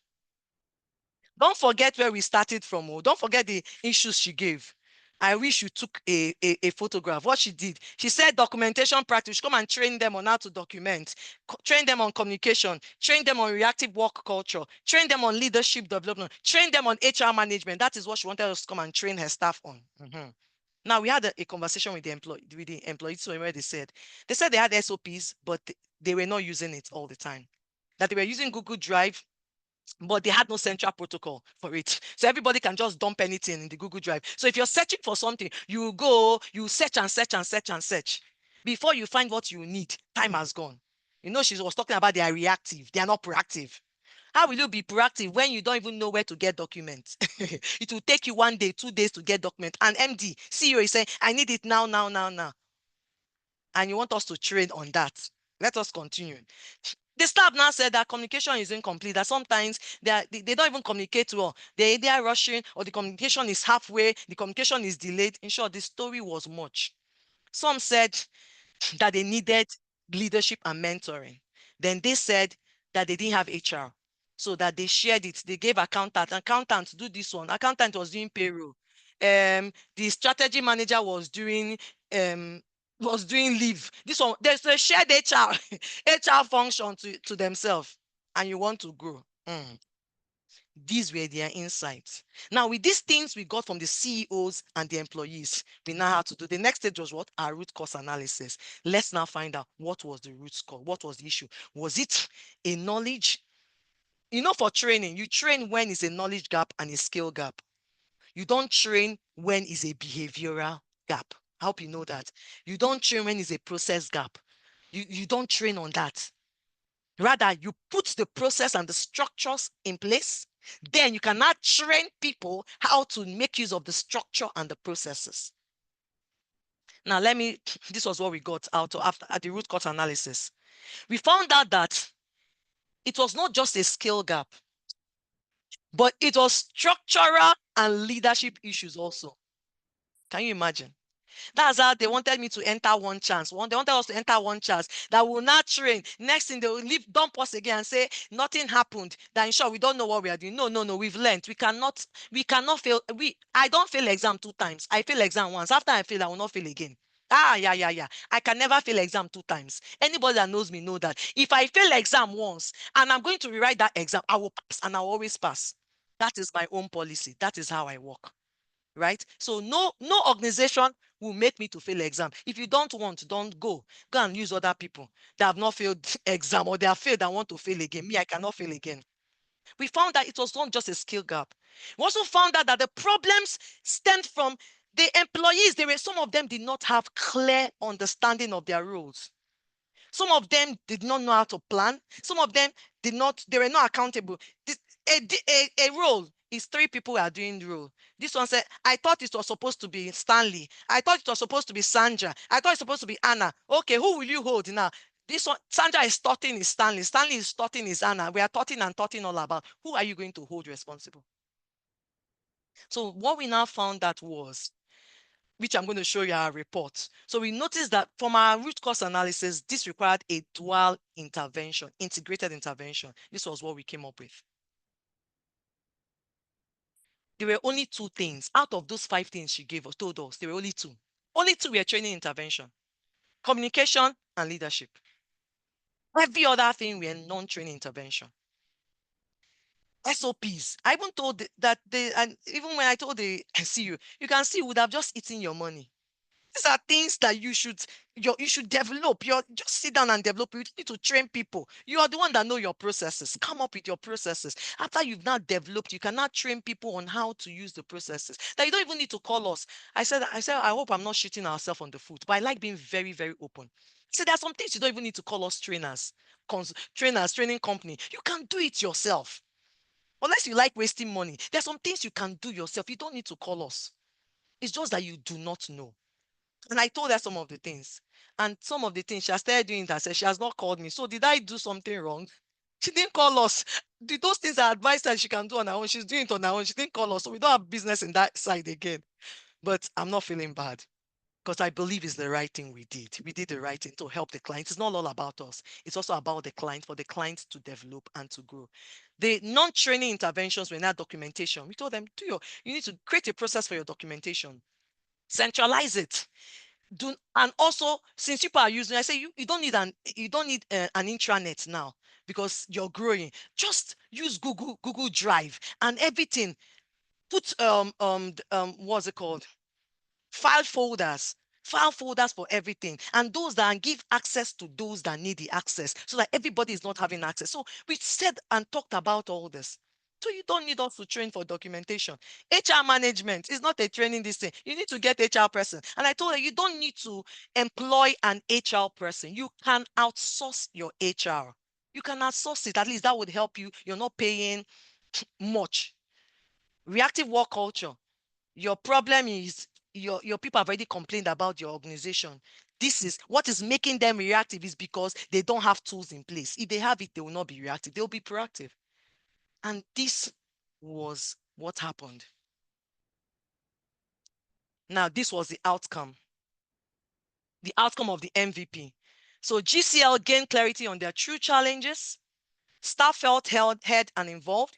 Don't forget where we started from. Don't forget the issues she gave. I wish you took a photograph. What she did, she said documentation practice. Come and train them on how to document, train them on communication, train them on reactive work culture, train them on leadership development, train them on HR management. That is what she wanted us to come and train her staff on. Now, we had a conversation with the employees where they said they had SOPs, but they were not using it all the time. That they were using Google Drive, but they had no central protocol for it. So everybody can just dump anything in the Google Drive. So if you're searching for something, you search and search and search and search. Before you find what you need, time has gone. You know, she was talking about they are reactive. They are not proactive. How will you be proactive when you don't even know where to get documents? It will take you 1 day, 2 days to get documents. And MD, CEO is saying, I need it now. And you want us to train on that. Let us continue. The staff now said that communication is incomplete, that sometimes they don't even communicate well. They're either rushing or the communication is halfway, the communication is delayed. In short, the story was much. Some said that they needed leadership and mentoring. Then they said that they didn't have HR, so that they shared it. They gave accountant do this one. Accountant was doing payroll. The strategy manager was doing leave. This one, there's a shared HR function to themselves, and you want to grow. These were their insights. Now, with these things we got from the CEOs and the employees, we now have to do the next stage was what? Our root cause analysis. Let's now find out what was the root cause, what was the issue. Was it a knowledge? For training, you train when it's a knowledge gap and a skill gap. You don't train when it's a behavioral gap. I hope you know that. You don't train when it's a process gap. You don't train on that. Rather, you put the process and the structures in place. Then you cannot train people how to make use of the structure and the processes. Now, this was what we got out after at the root cause analysis. We found out that it was not just a skill gap, but it was structural and leadership issues also. Can you imagine? That's how they wanted me to enter one chance. They wanted us to enter one chance that will not train. Next thing they will dump us again and say nothing happened. That in short, we don't know what we are doing. No, we've learned. We cannot fail. I don't fail exam 2 times. I fail exam once. After I fail, I will not fail again. Yeah. I can never fail exam 2 times. Anybody that knows me know that. If I fail exam once and I'm going to rewrite that exam, I will pass and I will always pass. That is my own policy. That is how I work. Right? So no organization will make me to fail exam. If you don't want, don't go. Go and use other people that have not failed exam or they have failed and want to fail again. Me, I cannot fail again. We found that it was not just a skill gap. We also found out that the problems stemmed from the employees. Some of them did not have clear understanding of their roles. Some of them did not know how to plan. Some of them they were not accountable. A role is 3 people are doing the role. This one said, I thought it was supposed to be Stanley. I thought it was supposed to be Sandra. I thought it's supposed to be Anna. Okay, who will you hold now? This one, Sandra is starting is Stanley. Stanley is starting is Anna. We are talking all about who are you going to hold responsible? So what we now found out was, which I'm going to show you our report. So we noticed that from our root cause analysis, this required a dual intervention, integrated intervention. This was what we came up with. There were only 2 things out of those 5 things she told us. There were only 2. Only 2 were training intervention: communication and leadership. Every other thing were non-training intervention. SOPs. I even told that and even when I told the CEO, you can see, would have just eaten your money. These are things that you should develop. Just sit down and develop. You need to train people. You are the one that know your processes. Come up with your processes. After you've now developed, you cannot train people on how to use the processes. That you don't even need to call us. I said, I hope I'm not shooting ourselves on the foot, but I like being very, very open. So there are some things you don't even need to call us trainers, training company. You can do it yourself. Unless you like wasting money, there's some things you can do yourself. You don't need to call us. It's just that you do not know. And I told her some of the things. And some of the things she has started doing that. She has not called me. So did I do something wrong? She didn't call us. Those things I advised her she can do on her own. She's doing it on her own. She didn't call us. So we don't have business in that side again. But I'm not feeling bad, because I believe it's the right thing we did. We did the right thing to help the client. It's not all about us. It's also about the client, for the client to develop and to grow. The non-training interventions were not documentation. We told them, you need to create a process for your documentation. Centralize it. And also, since people are using, I say you don't need an intranet now because you're growing. Just use Google Drive and everything. Put what's it called? File folders for everything, and those that give access to those that need the access, so that everybody is not having access. So we said and talked about all this. So you don't need us to train for documentation. HR management is not a training this thing. You need to get HR person. And I told her, you don't need to employ an HR person. You can outsource your HR. You can outsource it. At least that would help you. You're not paying much. Reactive work culture. Your problem is your people have already complained about your organization. This is what is making them reactive, is because they don't have tools in place. If they have it, they will not be reactive. They'll be proactive. And this was what happened. Now, this was the outcome. The outcome of the MVP. So GCL gained clarity on their true challenges. Staff felt heard and involved.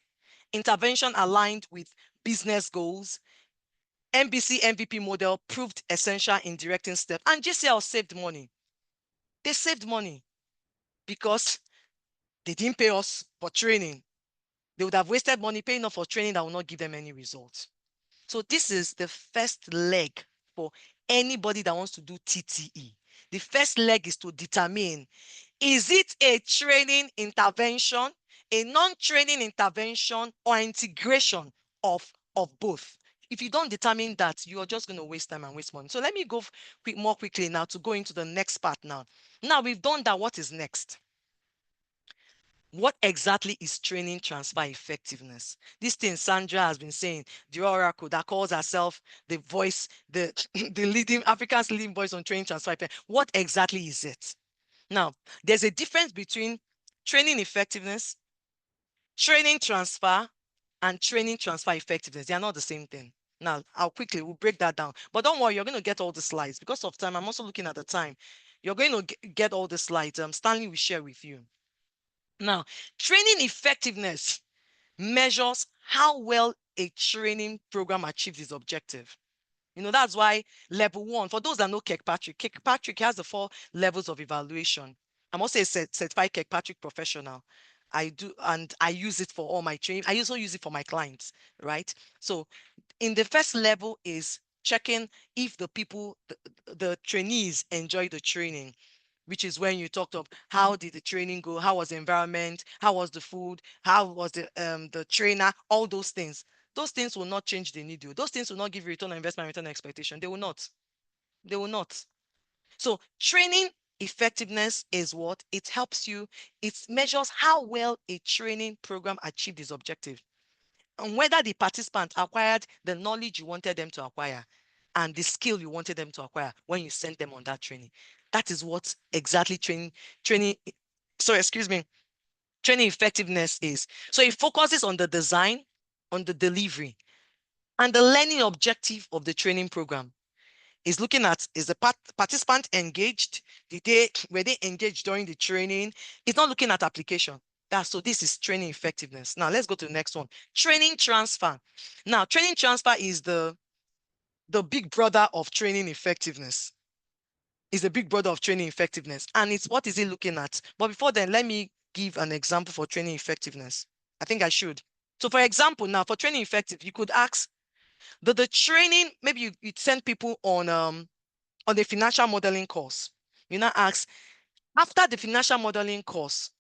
Intervention aligned with business goals. MBC MVP model proved essential in directing steps. And GCL saved money. They saved money because they didn't pay us for training. They would have wasted money paying up for training that will not give them any results. So this is the first leg for anybody that wants to do TTE. The first leg is to determine, is it a training intervention, a non-training intervention, or integration of both? If you don't determine that, you are just going to waste time and waste money. So let me go more quickly now to go into the next part now. Now we've done that. What is next? What exactly is training transfer effectiveness? This thing Sandra has been saying, the oracle that calls herself the voice, the leading Africa's leading voice on training transfer effectiveness. What exactly is it? Now, there's a difference between training effectiveness, training transfer, and training transfer effectiveness. They are not the same thing. Now, we'll break that down. But don't worry, you're going to get all the slides. Because of time, I'm also looking at the time. You're going to get all the slides. Stanley will share with you. Now, training effectiveness measures how well a training program achieves its objective. You know, that's why level 1, for those that know Kirkpatrick has the 4 levels of evaluation. I'm also a certified Kirkpatrick professional. I do, and I use it for all my training. I also use it for my clients, right? So in the first level is checking if the people, the trainees enjoy the training, which is when you talked of how did the training go, how was the environment, how was the food, how was the trainer, all those things. Those things will not change the needle. Those things will not give you return on investment, return on expectation. They will not. They will not. So training effectiveness is what? It helps you. It measures how well a training program achieved its objective and whether the participant acquired the knowledge you wanted them to acquire and the skill you wanted them to acquire when you sent them on that training. That is what exactly training effectiveness is. So it focuses on the design, on the delivery, and the learning objective of the training program. Is looking at, is the participant engaged? Were they engaged during the training? It's not looking at application. So this is training effectiveness. Now let's go to the next one. Training transfer. Now, training transfer is the big brother of training effectiveness. Is the big brother of training effectiveness. And it's what is it looking at? But before then, let me give an example for training effectiveness. I think I should. So for example, now for training effective, you could ask the training, maybe you send people on the financial modeling course. You now ask, after the financial modeling course,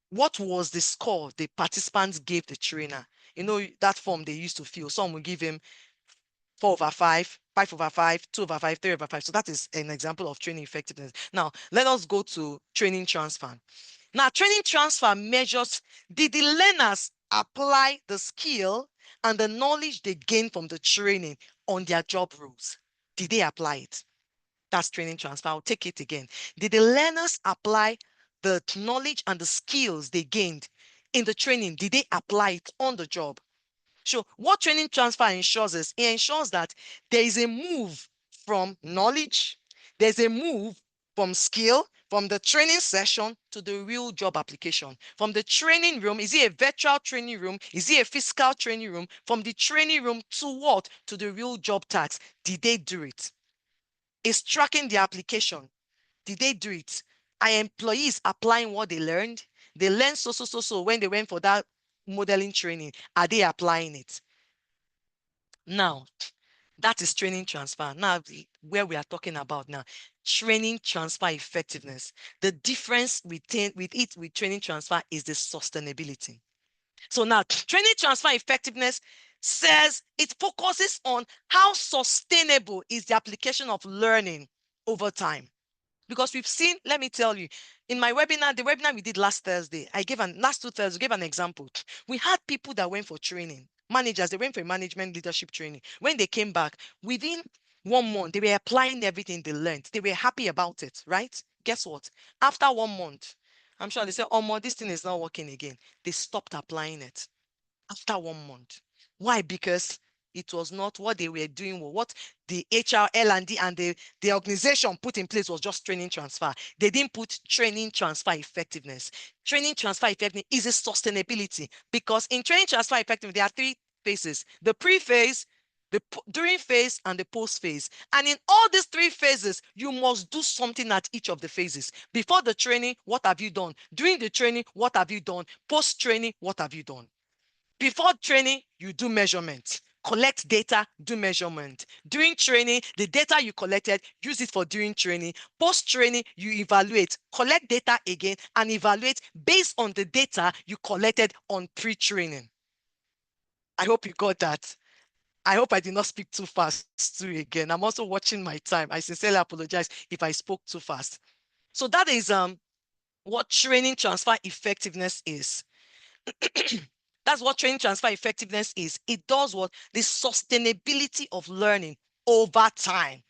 what was the score the participants gave the trainer? You know, that form they used to fill. Some will give him 4/5, 5/5, 2/5, 3/5. So that is an example of training effectiveness. Now, let us go to training transfer. Now, training transfer measures, did the learners apply the skill and the knowledge they gained from the training on their job roles? Did they apply it? That's training transfer. I'll take it again. Did the learners apply the knowledge and the skills they gained in the training? Did they apply it on the job? So what training transfer ensures is, it ensures that there is a move from knowledge, there's a move from skill, from the training session to the real job application. From the training room, is it a virtual training room? Is it a physical training room? From the training room to what? To the real job tasks. Did they do it? Is tracking the application. Did they do it? Are employees applying what they learned? They learned so when they went for that modeling training. Are they applying it? Now, that is training transfer. Now, where we are talking about now, training transfer effectiveness. The difference with training transfer is the sustainability. So now, training transfer effectiveness says it focuses on how sustainable is the application of learning over time. Because we've seen, let me tell you, in my webinar, the webinar we did last Thursday, last 2 Thursdays, I gave an example. We had people that went for training, managers, they went for management leadership training. When they came back, within 1 month, they were applying everything they learned. They were happy about it, right? Guess what? After 1 month, I'm sure they said, oh, this thing is not working again. They stopped applying it after 1 month. Why? Because it was not what they were doing, what the HR, L&D, and the organization put in place was just training transfer. They didn't put training transfer effectiveness. Training transfer effectiveness is a sustainability, because in training transfer effectiveness, there are 3 phases: the pre-phase, the during phase, and the post phase. And in all these 3 phases, you must do something at each of the phases. Before the training, what have you done? During the training, what have you done? Post training, what have you done? Before training, you do measurement. Collect data, do measurement. During training, the data you collected, use it for during training. Post-training, you evaluate, collect data again, and evaluate based on the data you collected on pre-training. I hope you got that. I hope I did not speak too fast too again. I'm also watching my time. I sincerely apologize if I spoke too fast. So that is what training transfer effectiveness is. That's what training transfer effectiveness is. It does what? The sustainability of learning over time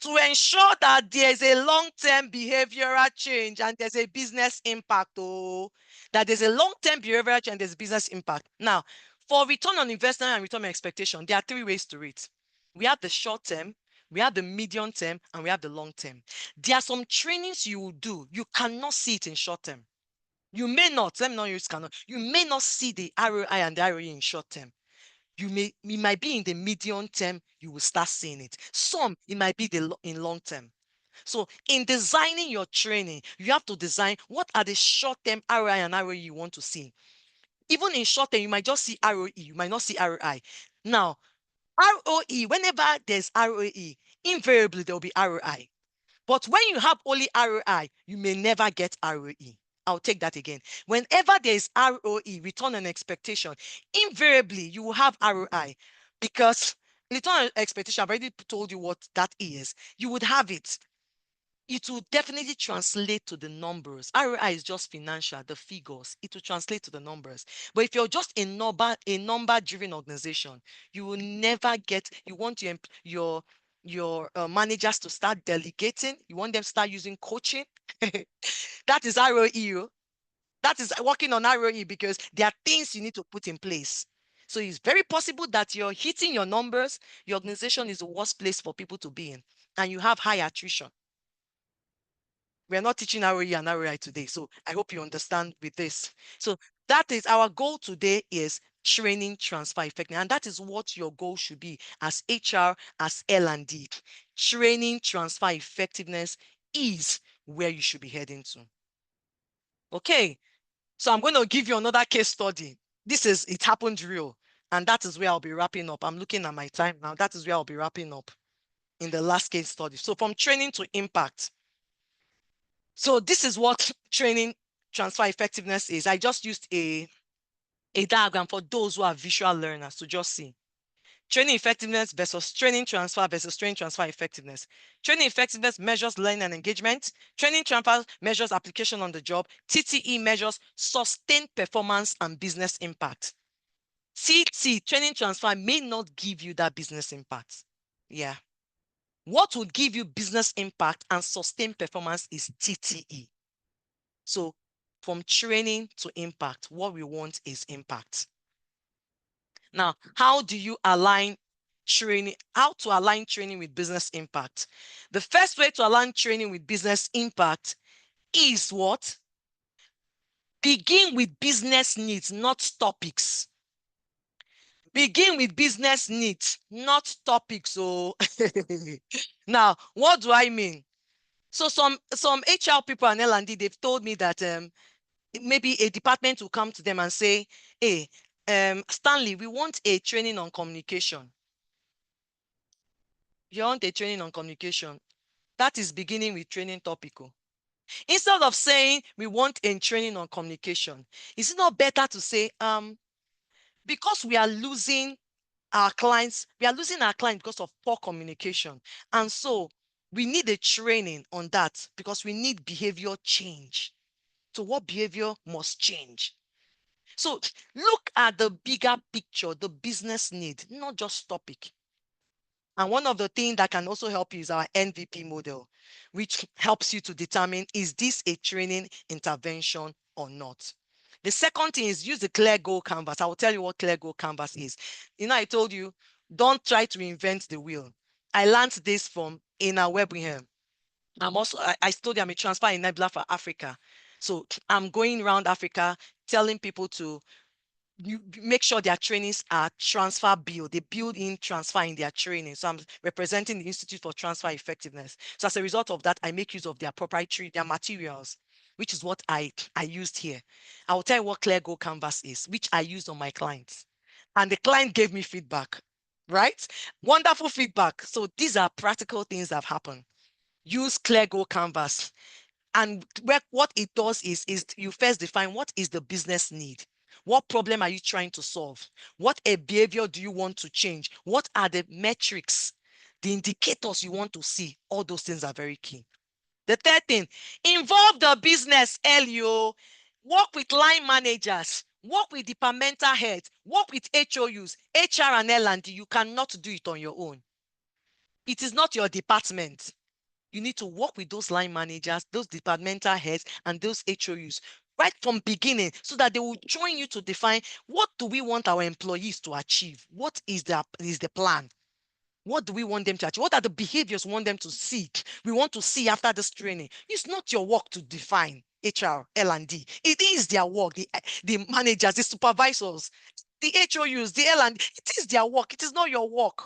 to ensure that there's a long-term behavioral change and there's a business impact. That there's a long-term behavioral change and there's business impact. Now, for return on investment and return on expectation, there are 3 ways to it. We have the short term, we have the medium term, and we have the long term. There are some trainings you will do. You cannot see it in short term. You may not, let me not use cannot. You may not see the ROI and the ROE in short term. You might be in the medium term, you will start seeing it. Some, it might be in long term. So in designing your training, you have to design what are the short-term ROI and ROE you want to see. Even in short term, you might just see ROE, you might not see ROI. Now, ROE, whenever there's ROE, invariably there will be ROI. But when you have only ROI, you may never get ROE. I'll take that again. Whenever there is ROE, return on expectation, invariably you will have ROI because return on expectation, I've already told you what that is. You would have it. It will definitely translate to the numbers. ROI is just financial, the figures. It will translate to the numbers. But if you're just a number-driven organization, you will never get. You want your managers to start delegating. You want them to start using coaching. That is ROE. That is working on ROE because there are things you need to put in place. So it's very possible that you're hitting your numbers. Your organization is the worst place for people to be in, and you have high attrition. We're not teaching ROE and ROI today, so I hope you understand with this. So that is our goal today, is training transfer effectiveness, and that is what your goal should be as HR, as L&D. Training transfer effectiveness is where you should be heading to. Okay, so I'm going to give you another case study. It happened real, and that is where I'll be wrapping up. I'm looking at my time now. That is where I'll be wrapping up in the last case study. So from training to impact. So this is what training transfer effectiveness is. I just used a diagram for those who are visual learners to just see. Training effectiveness versus training transfer versus training transfer effectiveness. Training effectiveness measures learning and engagement. Training transfer measures application on the job. TTE measures sustained performance and business impact. CT, training transfer, may not give you that business impact. Yeah. What would give you business impact and sustained performance is TTE. So from training to impact, what we want is impact. Now, how do you align training? How to align training with business impact? The first way to align training with business impact is what? Begin with business needs, not topics. Begin with business needs, not topics. So now, what do I mean? So some HR people and L&D, they've told me that maybe a department will come to them and say, hey, Stanley, we want a training on communication. You want a training on communication. That is beginning with training topic. Instead of saying we want a training on communication, is it not better to say, because we are losing our clients because of poor communication. And so we need a training on that because we need behavior change. So what behavior must change? So look at the bigger picture, the business need, not just topic. And one of the things that can also help you is our MVP model, which helps you to determine, is this a training intervention or not? The second thing is use the clear goal canvas. I will tell you what clear goal canvas is. I told you, don't try to invent the wheel. I learned this from Ina Webrihem. I told you I'm a transfer enabler for Africa. So I'm going around Africa telling people to make sure their trainings are transfer build. They build in transfer in their training. So I'm representing the Institute for Transfer Effectiveness. So as a result of that, I make use of their materials, which is what I used here. I will tell you what Clear Goal Canvas is, which I used on my clients. And the client gave me feedback, right? Wonderful feedback. So these are practical things that have happened. Use Clear Goal Canvas. And what it does is you first define what is the business need. What problem are you trying to solve? What a behavior do you want to change? What are the metrics, the indicators you want to see? All those things are very key. The third thing, involve the business early. Work with line managers, work with departmental heads, work with HOUs, HR and L&D. You cannot do it on your own. It is not your department. You need to work with those line managers, those departmental heads, and those HOUs right from beginning so that they will join you to define what do we want our employees to achieve? What is the plan? What do we want them to achieve? What are the behaviors we want them to see? We want to see after this training. It's not your work to define HR, L&D. It is their work, the managers, the supervisors, the HOUs, the L&D. It is their work. It is not your work.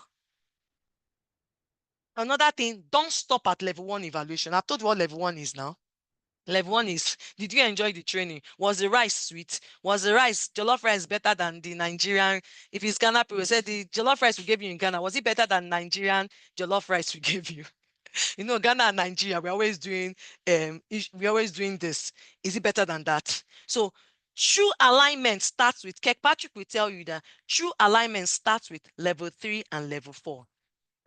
Another thing, don't stop at level 1 evaluation. I've told you what level 1 is now. Level 1 is, did you enjoy the training? Was the rice sweet? Was the rice, jollof rice, better than the Nigerian? If it's Ghana, people say the jollof rice we gave you in Ghana, was it better than Nigerian jollof rice we gave you? You know, Ghana and Nigeria, we're always doing this. Is it better than that? So true alignment starts with, Kirkpatrick will tell you that true alignment starts with level 3 and level 4.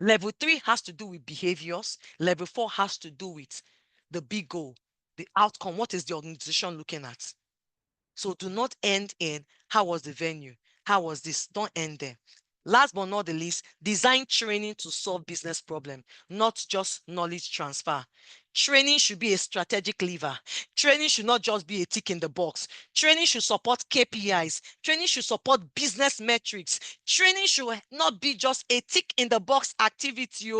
Level 3 has to do with behaviors. Level 4 has to do with the big goal, the outcome. What is the organization looking at? So do not end in how was the venue? How was this? Don't end there. Last but not the least, design training to solve business problem, not just knowledge transfer. Training should be a strategic lever. Training should not just be a tick in the box. Training should support KPIs. Training should support business metrics. Training should not be just a tick in the box activity.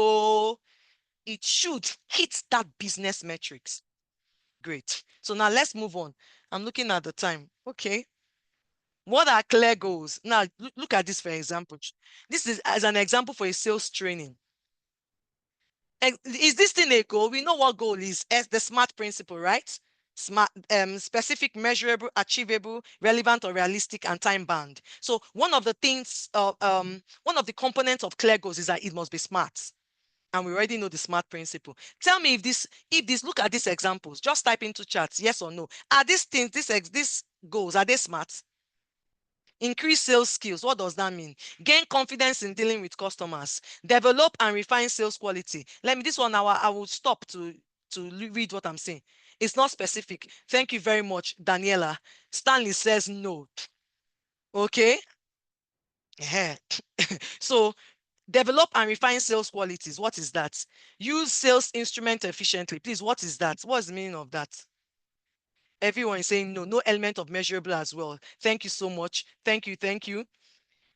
It should hit that business metrics. Great. So now let's move on. I'm looking at the time. Okay. What are clear goals? Now, look at this for example. This is as an example for a sales training. Is this thing a goal? We know what goal is. As the SMART principle, right? Smart, specific, measurable, achievable, relevant or realistic, and time bound. So one of the things, one of the components of clear goals is that it must be smart. And we already know the SMART principle. Tell me if this, look at these examples. Just type into chats, yes or no. Are these things, these goals, are they smart? Increase sales skills. What does that mean? Gain confidence in dealing with customers. Develop and refine sales quality. This one, I will stop to read what I'm saying. It's not specific. Thank you very much, Daniela. Stanley says no. Okay. So develop and refine sales qualities. What is that? Use sales instrument efficiently. Please, what is that? What's the meaning of that? Everyone is saying no. No element of measurable as well. Thank you so much. Thank you. Thank you.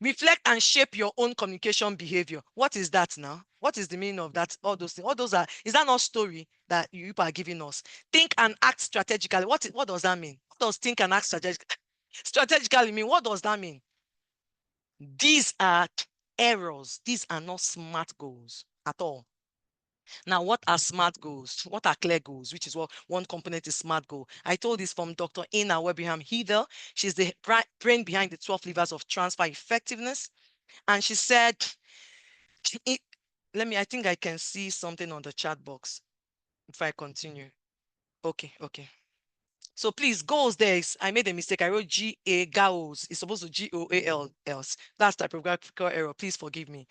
Reflect and shape your own communication behavior. What is that now? What is the meaning of that? All those things. All those are, is that not story that you are giving us? Think and act strategically. What does that mean? What does think and act strategically mean? What does that mean? These are errors. These are not SMART goals at all. Now, what are SMART goals? What are clear goals? Which is what one component is SMART goal. I told this from Dr. Ina Webraham-Heathel. She's the brain behind the 12 levers of transfer effectiveness. And she said, I think I can see something on the chat box if I continue. Okay. So please, goals there is, I made a mistake. I wrote G-A, goals. It's supposed to G-O-A-L-S. That's typographical error. Please forgive me.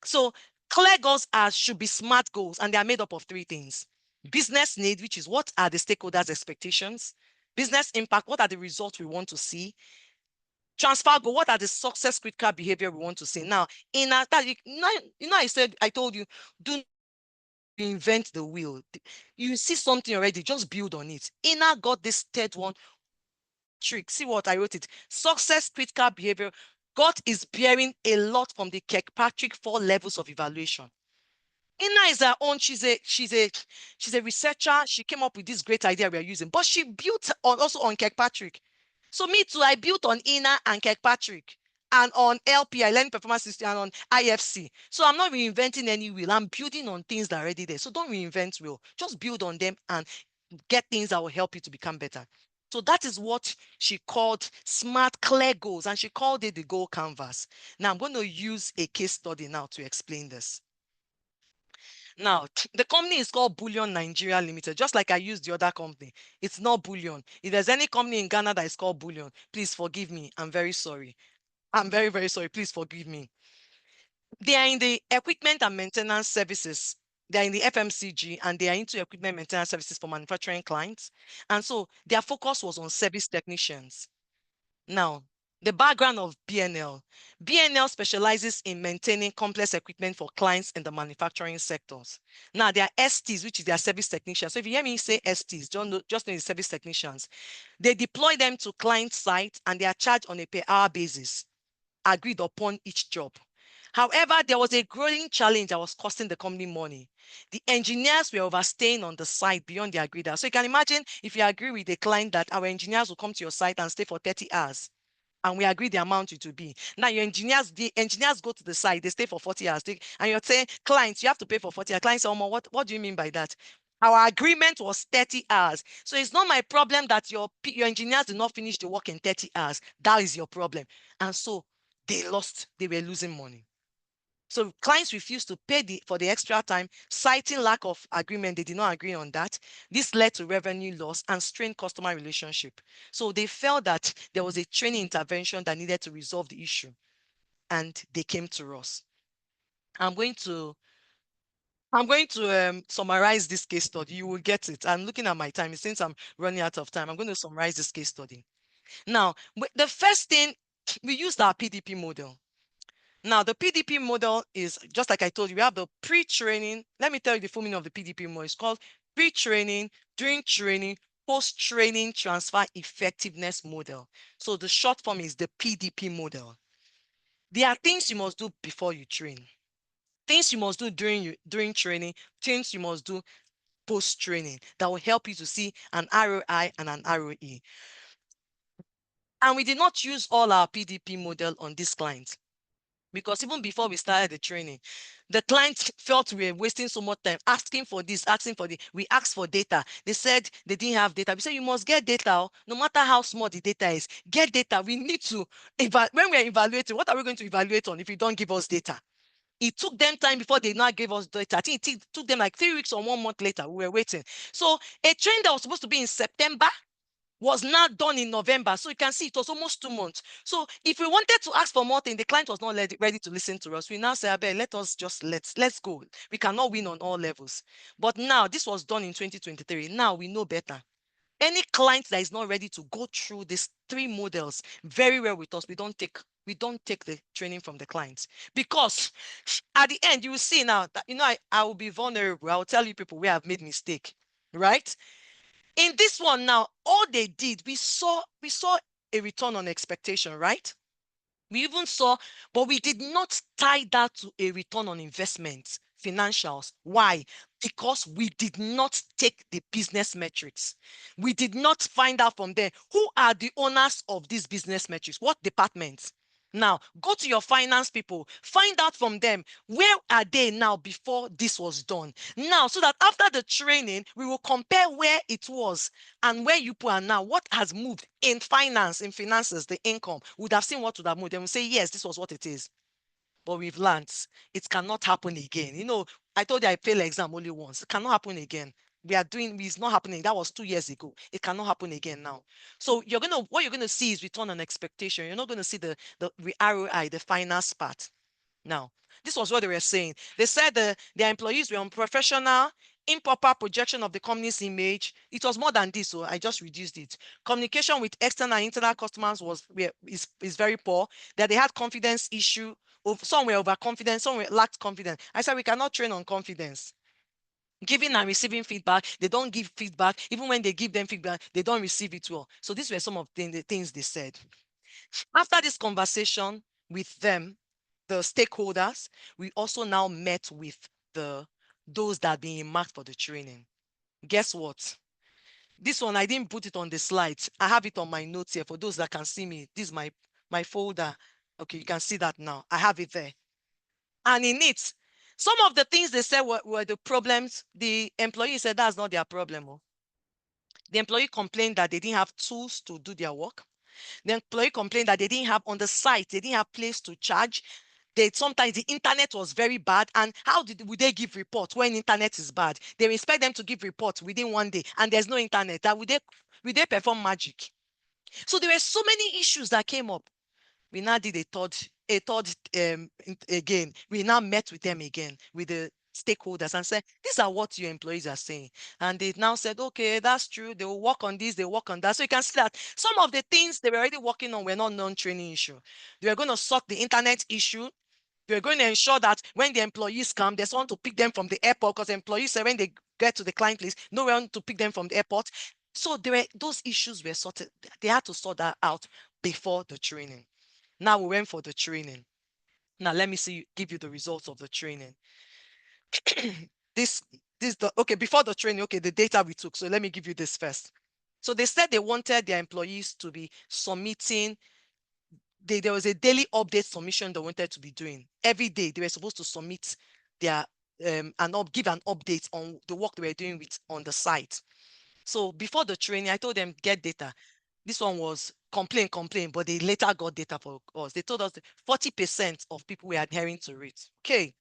So clear goals should be SMART goals, and they are made up of 3 things. Business need, which is what are the stakeholders' expectations? Business impact, what are the results we want to see? Transfer goal, what are the success critical behavior we want to see? Now, in that, I told you, do not invent the wheel. You see something already, just build on it. Ina got this third one trick. See what I wrote it. Success critical behavior. God is bearing a lot from the Kirkpatrick 4 levels of evaluation. Ina is her own. She's a researcher. She came up with this great idea we are using, but she built also on Kirkpatrick. So me too, I built on Ina and Kirkpatrick and on LPI, Learning Performance System, and on IFC. So I'm not reinventing any wheel. I'm building on things that are already there. So don't reinvent wheel. Just build on them and get things that will help you to become better. So that is what she called SMART clear goals, and she called it the goal canvas. Now I'm going to use a case study now to explain this. Now, the company is called Bullion Nigeria Limited, just like I used the other company. It's not Bullion. If there's any company in Ghana that is called Bullion, please forgive me. I'm very sorry. I'm very, very sorry. Please forgive me. They are in the equipment and maintenance services. They are in the FMCG, and they are into equipment maintenance services for manufacturing clients. And so their focus was on service technicians. Now, the background of BNL. BNL specializes in maintaining complex equipment for clients in the manufacturing sectors. Now, there are STs, which is their service technicians. So if you hear me say STs, just know the service technicians. They deploy them to client sites, and they are charged on a per-hour basis, agreed upon each job. However, there was a growing challenge that was costing the company money. The engineers were overstaying on the site beyond the agreed hours. So you can imagine if you agree with the client that our engineers will come to your site and stay for 30 hours, and we agree the amount it will be. Now the engineers go to the site, they stay for 40 hours. And you're saying, clients, you have to pay for 40 hours. Clients say, oh, what do you mean by that? Our agreement was 30 hours. So it's not my problem that your engineers did not finish the work in 30 hours. That is your problem. And so they were losing money. So clients refused to pay for the extra time, citing lack of agreement. They did not agree on that. This led to revenue loss and strained customer relationship. So they felt that there was a training intervention that needed to resolve the issue, and they came to us. I'm going to summarize this case study. You will get it. I'm looking at my time. Since I'm running out of time, I'm going to summarize this case study. Now, the first thing, we used our PDP model. Now, the PDP model is, just like I told you, we have the pre-training. Let me tell you the full meaning of the PDP model. It's called pre-training, during training, post-training transfer effectiveness model. So the short form is the PDP model. There are things you must do before you train, things you must do during training, things you must do post-training that will help you to see an ROI and an ROE. And we did not use all our PDP model on this client, because even before we started the training, the client felt we were wasting so much time asking for this, asking for the. We asked for data. They said they didn't have data. We said, you must get data. No matter how small the data is, get data. We need to, when we're evaluating, what are we going to evaluate on if you don't give us data? It took them time before they now gave us data. I think it took them like 3 weeks or 1 month later. We were waiting. So a training that was supposed to be in September was not done in November. So you can see it was almost 2 months. So if we wanted to ask for more things, the client was not ready to listen to us. We now say, let us just let's go. We cannot win on all levels. But now this was done in 2023. Now we know better. Any client that is not ready to go through these 3 models very well with us, we don't take the training from the clients, because at the end you will see now that I will be vulnerable. I will tell you people where I've made mistake, right? In this one now, all they did, we saw a return on expectation, right? We even saw, but we did not tie that to a return on investment, financials. Why? Because we did not take the business metrics. We did not find out from them who are the owners of these business metrics, what departments. Now, go to your finance people, find out from them, where are they now before this was done? Now, so that after the training, we will compare where it was and where you are now, what has moved in finances, the income. We would have seen what would have moved. And we say, yes, this was what it is. But we've learned it cannot happen again. I told you I failed exam only once. It cannot happen again. It's not happening. That was 2 years ago. It cannot happen again now. So what you're gonna see is return on expectation. You're not gonna see the ROI, the finance part. Now, this was what they were saying. They said their employees were unprofessional, improper projection of the company's image. It was more than this, so I just reduced it. Communication with external and internal customers is very poor. That they had confidence issue. Some were overconfident, some lacked confidence. I said we cannot train on confidence. Giving and receiving feedback, they don't give feedback. Even when they give them feedback, they don't receive it well. So these were some of the things they said. After this conversation with them, the stakeholders, we also now met with those that are being marked for the training. Guess what? This one, I didn't put it on the slides. I have it on my notes here for those that can see me. This is my folder. Okay, you can see that now. I have it there. And in it, some of the things they said were the problems. The employee said that's not their problem. The employee complained that they didn't have tools to do their work. The employee complained that they didn't have on the site, they didn't have place to charge. Sometimes the internet was very bad. And how would they give report when internet is bad? They expect them to give reports within 1 day and there's no internet. That would they perform magic? So there were so many issues that came up. We now did a third again. We now met with them again, with the stakeholders, and said, these are what your employees are saying. And they now said, okay, that's true. They will work on this, they work on that. So you can see that some of the things they were already working on were not non-training issue. They were going to sort the internet issue. They were going to ensure that when the employees come, there's someone to pick them from the airport, because employees say when they get to the client place, no one to pick them from the airport. So those issues were sorted. They had to sort that out before the training. Now we went for the training. Now let me give you the results of the training. Before the training, the data we took. So let me give you this first. So they said they wanted their employees to be submitting. There was a daily update submission they wanted to be doing. Every day they were supposed to submit their give an update on the work they were doing on the site. So before the training, I told them, get data. This one was complain, but they later got data for us. They told us that 40% of people were adhering to it. Okay.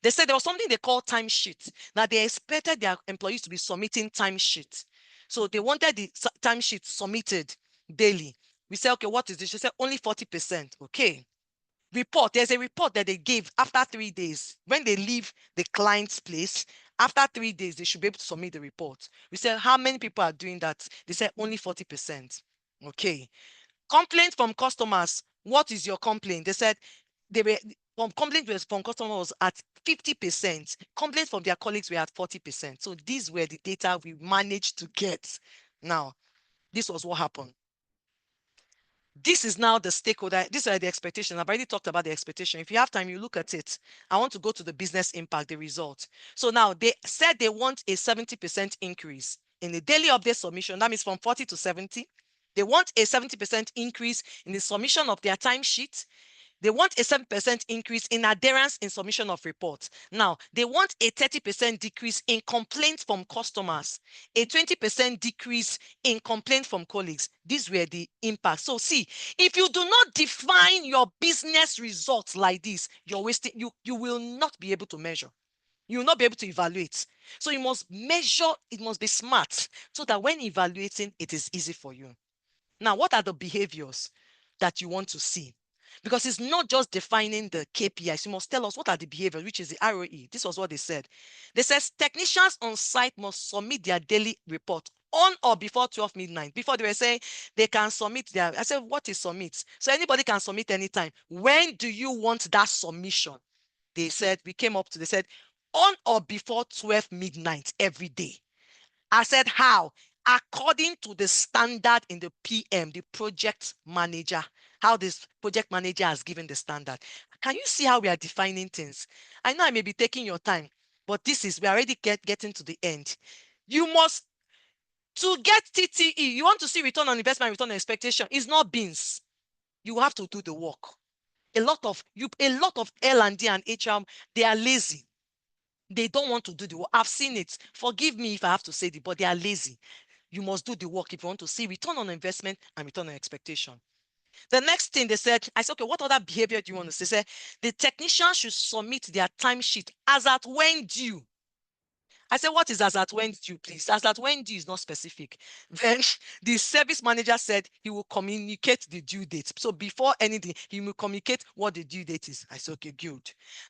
They said there was something they call timesheet. Now they expected their employees to be submitting timesheet. So they wanted the timesheet submitted daily. We said, okay, what is this? She said only 40%. Okay. Report. There's a report that they gave after 3 days. When they leave the client's place, after 3 days, they should be able to submit the report. We said, how many people are doing that? They said only 40%. Okay. Complaints from customers. What is your complaint? They said complaints from customers was at 50%. Complaints from their colleagues were at 40%. So these were the data we managed to get. Now, this was what happened. This is now the stakeholder. These are the expectations. I've already talked about the expectation. If you have time, you look at it. I want to go to the business impact, the result. So now they said they want a 70% increase in the daily update submission. That means from 40 to 70. They want a 70% increase in the submission of their timesheet. They want a 7% increase in adherence in submission of reports. Now, they want a 30% decrease in complaints from customers, a 20% decrease in complaints from colleagues. These were the impacts. So see, if you do not define your business results like this, you're wasting, you will not be able to measure. You will not be able to evaluate. So you must measure, it must be smart, so that when evaluating, it is easy for you. Now, what are the behaviors that you want to see? Because it's not just defining the KPIs. You must tell us what are the behaviors, which is the ROE. This was what they said. They said technicians on site must submit their daily report on or before 12 midnight. Before they were saying they can submit I said, what is submit? So anybody can submit anytime. When do you want that submission? They said, they said on or before 12 midnight every day. I said, how? According to the standard in the PM, the project manager, how this project manager has given the standard. Can you see how we are defining things? I know I may be taking your time, but we're already getting to the end. You must, to get TTE, you want to see return on investment, return on expectation. It's not beans. You have to do the work. A lot of L&D and HR, they are lazy. They don't want to do the work. I've seen it. Forgive me if I have to say it, but they are lazy. You must do the work if you want to see return on investment and return on expectation. The next thing they said, I said, okay, what other behavior do you want to see? They said, the technician should submit their timesheet as at when due. I said, what is as at when due, please? As at when due is not specific. Then the service manager said he will communicate the due date. So before anything, he will communicate what the due date is. I said, okay, good.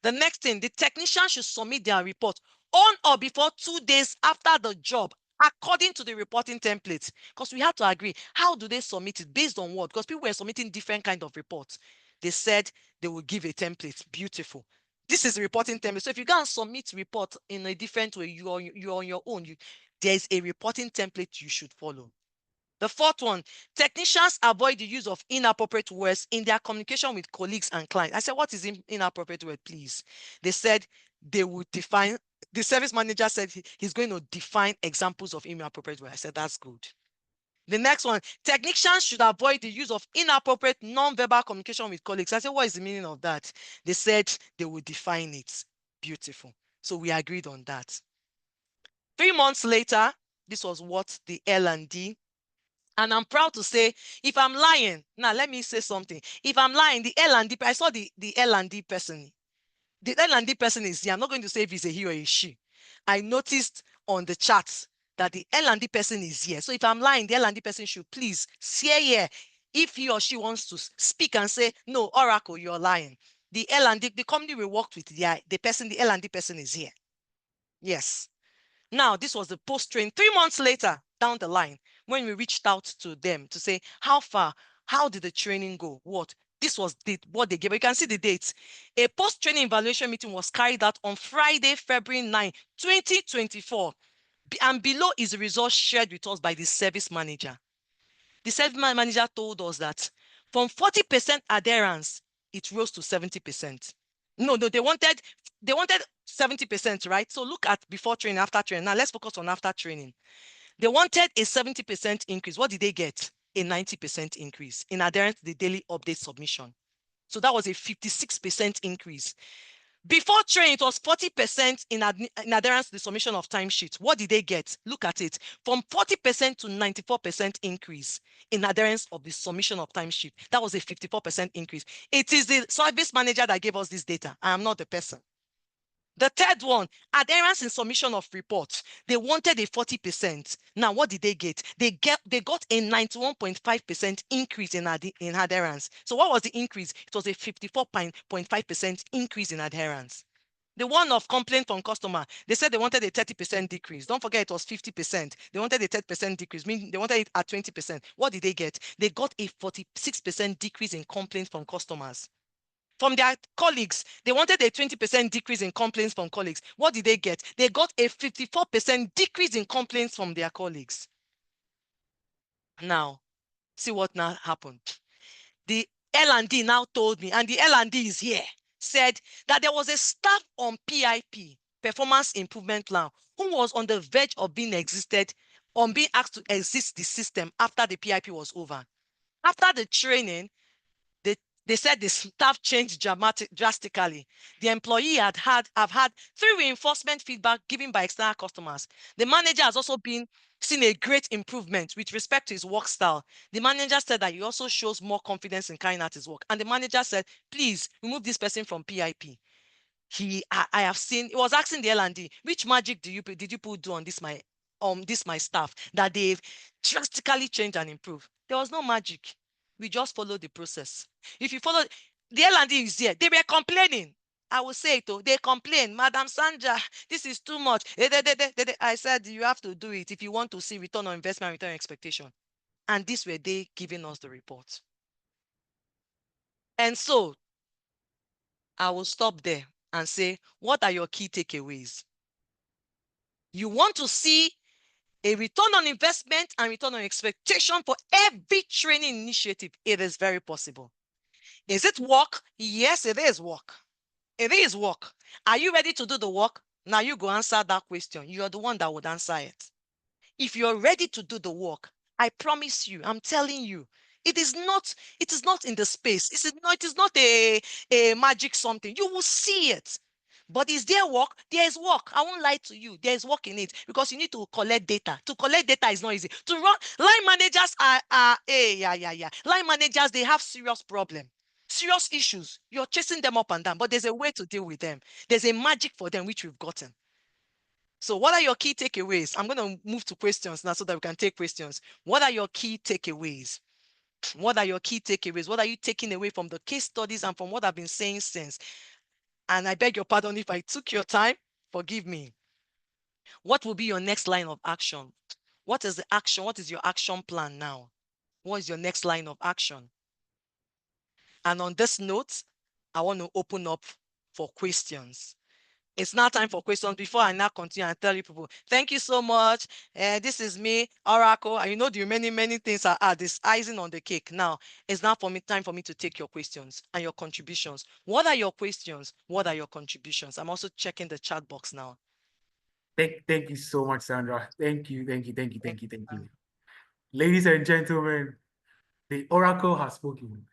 The next thing, the technician should submit their report on or before 2 days after the job, according to the reporting template. Because we had to agree, how do they submit it? Based on what? Because people were submitting different kinds of reports. They said they will give a template. Beautiful. This is a reporting template. So if you go and submit report in a different way, you're on your own. There's a reporting template you should follow. The fourth one, technicians avoid the use of inappropriate words in their communication with colleagues and clients. I said, what is inappropriate word, please? They said they would define, the service manager said he's going to define examples of inappropriate words. I said, that's good. The next one, technicians should avoid the use of inappropriate non-verbal communication with colleagues. I said, what is the meaning of that? They said they would define it. Beautiful. So we agreed on that. 3 months later, This was what the L&D. And I'm proud to say, if I'm lying, now let me say something. If I'm lying, the L&D, I saw the L&D person. The L&D person is here. I'm not going to say if it's a he or a she. I noticed on the chat that the L&D person is here. So if I'm lying, the L&D person should please say here if he or she wants to speak and say, no, Oracle, you're lying. The L&D, the company we worked with, the L&D person is here. Yes. Now, this was the post-train 3 months later down the line when we reached out to them to say, how far, how did the training go? What? This was what they gave. You can see the dates. A post-training evaluation meeting was carried out on Friday, February 9, 2024. And below is the results shared with us by the service manager. The service manager told us that from 40% adherence, it rose to 70%. No, they wanted 70%, right? So look at before training, after training. Now let's focus on after training. They wanted a 70% increase. What did they get? A 90% increase in adherence to the daily update submission. So that was a 56% increase. Before training, it was 40% in adherence to the submission of timesheets. What did they get? Look at it. From 40% to 94% increase in adherence of the submission of timesheet. That was a 54% increase. It is the service manager that gave us this data. I am not the person. The third one, adherence in submission of reports. They wanted a 40%. Now, what did they get? They got a 91.5% increase in adherence. So what was the increase? It was a 54.5% increase in adherence. The one of complaint from customer, they said they wanted a 30% decrease. Don't forget it was 50%. They wanted a 30% decrease, meaning they wanted it at 20%. What did they get? They got a 46% decrease in complaints from customers. From their colleagues, they wanted a 20% decrease in complaints from colleagues. What did they get? They got a 54% decrease in complaints from their colleagues. Now, see what now happened. The L&D now told me, and the L&D is here, said that there was a staff on PIP, Performance Improvement Plan, who was on the verge of being asked to exit the system after the PIP was over. After the training, they said the staff changed drastically. The employee have had 3 reinforcement feedback given by external customers. The manager has also seen a great improvement with respect to his work style. The manager said that he also shows more confidence in carrying out his work. And the manager said, please remove this person from PIP. I have seen, he was asking the L&D, which magic did you do on this my staff that they've drastically changed and improved? There was no magic. We just followed the process. If you follow, the L&D is here. They were complaining. I will say it. They complain, Madam Sandra, this is too much. I said you have to do it if you want to see return on investment, return on expectation. And this were they giving us the report. And so I will stop there and say, what are your key takeaways? You want to see a return on investment and return on expectation for every training initiative. It is very possible. Is it work? Yes, it is work. It is work. Are you ready to do the work? Now you go answer that question. You are the one that would answer it. If you're ready to do the work, I promise you, I'm telling you, it is not in the space. It is not a magic something. You will see it. But is there work? There is work. I won't lie to you. There is work in it because you need to collect data. To collect data is not easy. To run line managers line managers, they have serious problem, serious issues. You're chasing them up and down, but there's a way to deal with them. There's a magic for them which we've gotten. So what are your key takeaways? I'm going to move to questions now so that we can take questions. What are your key takeaways? What are your key takeaways? What are you taking away from the case studies and from what I've been saying since? And I beg your pardon if I took your time, forgive me. What will be your next line of action? What is the action? What is your action plan now? What is your next line of action? And on this note, I want to open up for questions. It's now time for questions. Before I now continue and tell you people, thank you so much. This is me, Oracle. And you know the many things I add. This icing on the cake. Now, it's now time for me to take your questions and your contributions. What are your questions? What are your contributions? I'm also checking the chat box now. Thank you so much, Sandra. Thank you. Ladies and gentlemen, the Oracle has spoken.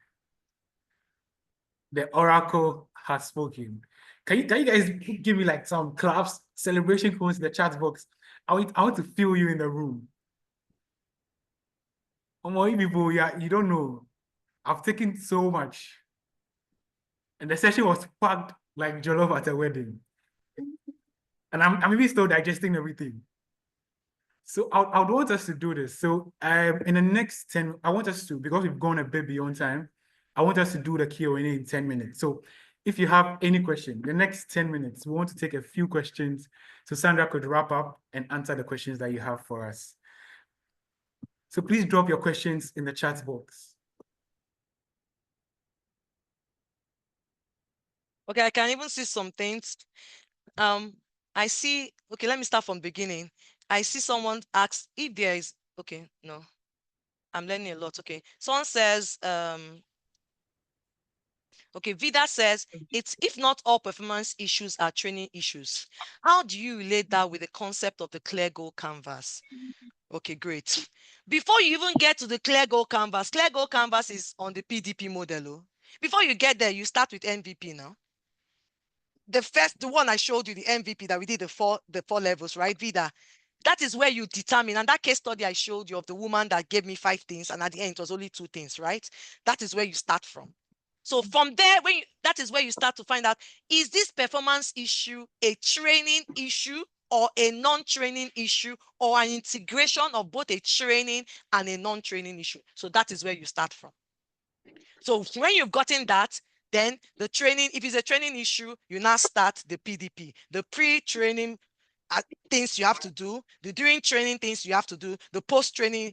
The Oracle has spoken. Can you guys give me like some claps, celebration codes in the chat box? I want to feel you in the room. You people, yeah, you don't know. I've taken so much. And the session was packed like jollof at a wedding. And I'm even still digesting everything. So I would want us to do this. So in the next 10, I want us to, because we've gone a bit beyond time, I want us to do the Q&A in 10 minutes. So if you have any question, the next 10 minutes, we want to take a few questions so Sandra could wrap up and answer the questions that you have for us. So please drop your questions in the chat box. Okay, I can even see some things. I see, okay, let me start from beginning. I see someone ask if there is, okay, no, I'm learning a lot. Okay, someone says, okay, Vida says, it's if not all performance issues are training issues. How do you relate that with the concept of the clear goal canvas? Okay, great. Before you even get to the clear goal canvas is on the PDP model. Oh. Before you get there, you start with MVP now. The one I showed you, the MVP that we did the four levels, right, Vida? That is where you determine, and that case study I showed you of the woman that gave me 5 things, and at the end it was only 2 things, right? That is where you start from. So from there, that is where you start to find out, is this performance issue a training issue or a non-training issue or an integration of both a training and a non-training issue? So that is where you start from. So when you've gotten that, then the training, if it's a training issue, you now start the PDP, the pre-training things you have to do, the during training things you have to do, the post-training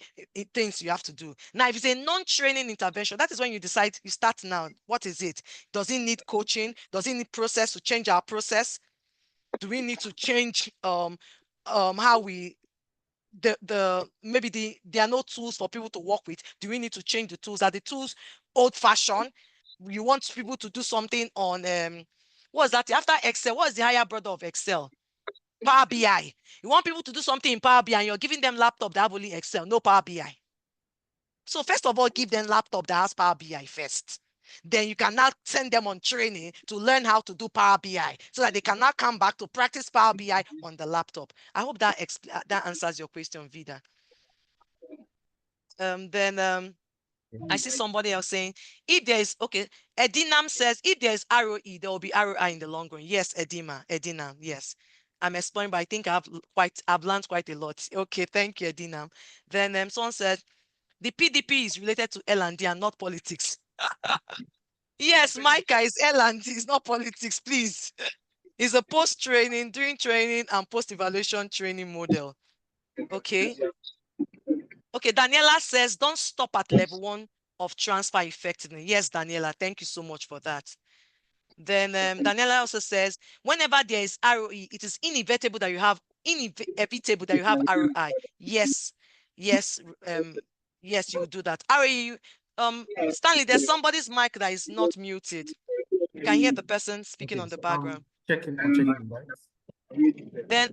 things you have to do. Now, if it's a non-training intervention, that is when you decide, you start now. What is it? Does it need coaching? Does it need process to change our process? Do we need to change how we maybe there are no tools for people to work with? Do we need to change the tools? Are the tools old-fashioned? You want people to do something on what's that? After Excel, what's the higher brother of Excel? Power BI. You want people to do something in Power BI and you're giving them laptop that have only Excel, no Power BI. So first of all, give them laptop that has Power BI first. Then you can now send them on training to learn how to do Power BI so that they can now come back to practice Power BI on the laptop. I hope that answers your question, Vida. I see somebody else saying, if there is, okay, Edinam says, if there is ROE, there will be ROI in the long run. Yes, Edinam, yes. I'm exploring, but I think I've learned quite a lot. Okay, thank you, Edinam. Then someone said, the PDP is related to L&D and not politics. Yes, Micah, is L&D, it's not politics, please. It's a post-training, during training, and post-evaluation training model. Okay. Okay, Daniela says, don't stop at level 1 of transfer effectiveness. Yes, Daniela, thank you so much for that. Then Daniela also says, whenever there is ROE, it is inevitable that you have ROI. Yes, yes, yes, you do that. ROE, Stanley, there's somebody's mic that is not muted. You can hear the person speaking on the background. I'm checking, right? Then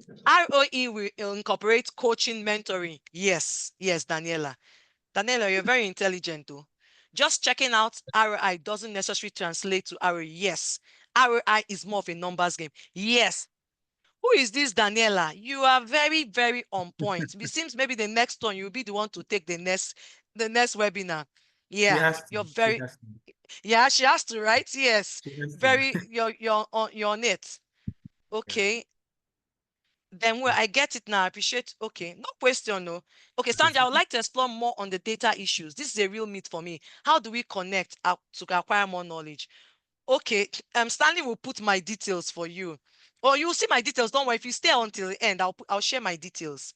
ROE will incorporate coaching, mentoring. Yes, yes, Daniela. Daniela, you're very intelligent though. Just checking out ROI doesn't necessarily translate to ROE. Yes, ROI is more of a numbers game. Yes. Who is this, Daniela? You are very, very on point. It seems maybe the next one you'll be the one to take the next webinar. Yeah, you're very. Yeah, she has to, right? Yes, very. You're on it. Okay. Then where I get it now, I appreciate. Okay, no question, no. Okay, Sandra, I would like to explore more on the data issues. This is a real meat for me. How do we connect to acquire more knowledge? Okay, Stanley will put my details for you. Or you'll see my details. Don't worry. If you stay until the end, I'll share my details.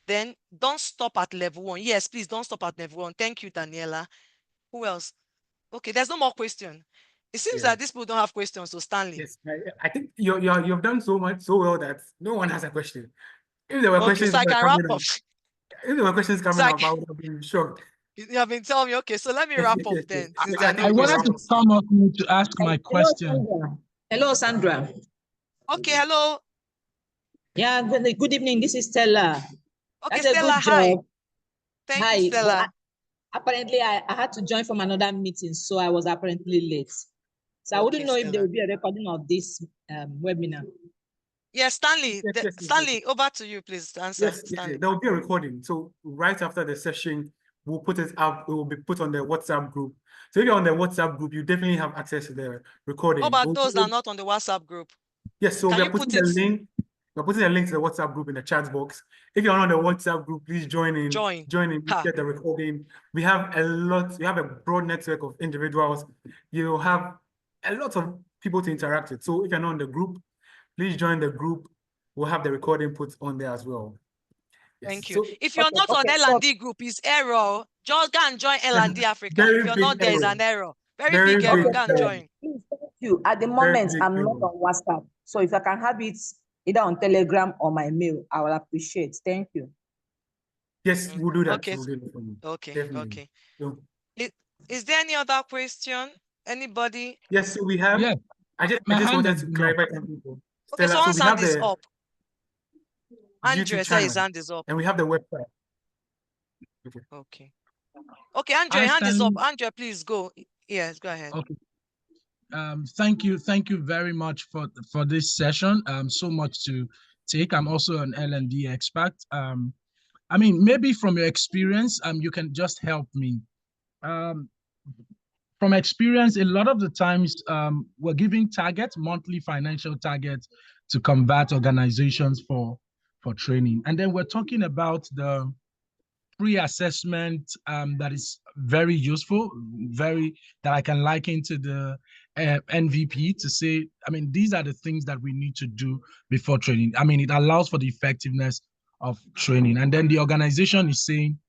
Then don't stop at level 1. Yes, please don't stop at level 1. Thank you, Daniela. Who else? Okay, there's no more question. It seems that these people don't have questions, so Stanley. Yes, I think you've done so well that no one has a question. If there were questions, so I can wrap up. If there were questions coming up, I would have been shocked. You have been telling me, okay, so let me wrap up then. I wanted to come up to ask my question. Hello, Sandra. Okay, hello. Yeah, good evening. This is Stella. Okay, Stella, hi. Thank you, Stella. Apparently, I had to join from another meeting, so I was apparently late. So I wouldn't know if there will be a recording of this webinar. Yes, Stanley. Yes. Stanley, over to you, please. To answer. Yes, Stanley. there will be a recording. So right after the session, we'll put it up. It will be put on the WhatsApp group. So if you're on the WhatsApp group, you definitely have access to the recording. How about We'll those put that it- are not on the WhatsApp group? Yes, so Can we're you putting put a it- link. We're putting a link to the WhatsApp group in the chat box. If you're not on the WhatsApp group, please join in. Join. We Ha. get the recording. We have a broad network of individuals. You have a lot of people to interact with. So if you're not on the group, please join the group. We'll have the recording put on there as well. Yes. Thank you. So, If you're not on L&D group, it's error. Just go and join L&D Africa. Very If you're big not, there is error. an error. Very Very big error. big Go and error. join. Please, thank you. At the Very moment, big I'm not error. on WhatsApp. So if I can have it either on Telegram or my mail, I will appreciate. Thank you. Yes, we'll do that. Okay. We'll do that for you. Okay. Definitely. Okay. So, Is there any other question? Anybody? yes, so we have. Yeah, I just my hand wanted has to been up. clarify something. Okay, Stella, so so one's we hand have is the up. Andre YouTube said his channel hand is up. and we have the website. Okay. Okay, Andre, Hi, hand is up. Stanley. Andre, please go. Yes, go ahead. Okay. Thank you very much for this session. So much to take. I'm also an L&D expert. I mean, maybe from your experience, you can just help me. From experience, a lot of the times we're giving targets, monthly financial targets, to convert organizations for training, and then we're talking about the pre-assessment that is very useful, that I can liken to the NVP to say, I mean, these are the things that we need to do before training. I mean, it allows for the effectiveness of training. And then the organization is saying,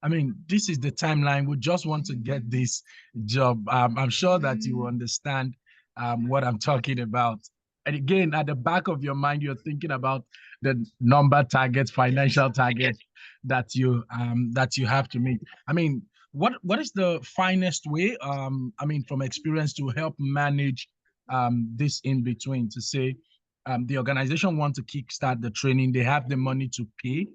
I mean, this is the timeline. We just want to get this job. I'm sure that you understand what I'm talking about. And again, at the back of your mind, you're thinking about the number targets, financial targets that you have to meet. I mean, what is the finest way? I mean, from experience, to help manage this in between, to say the organization wants to kickstart the training, they have the money to pay,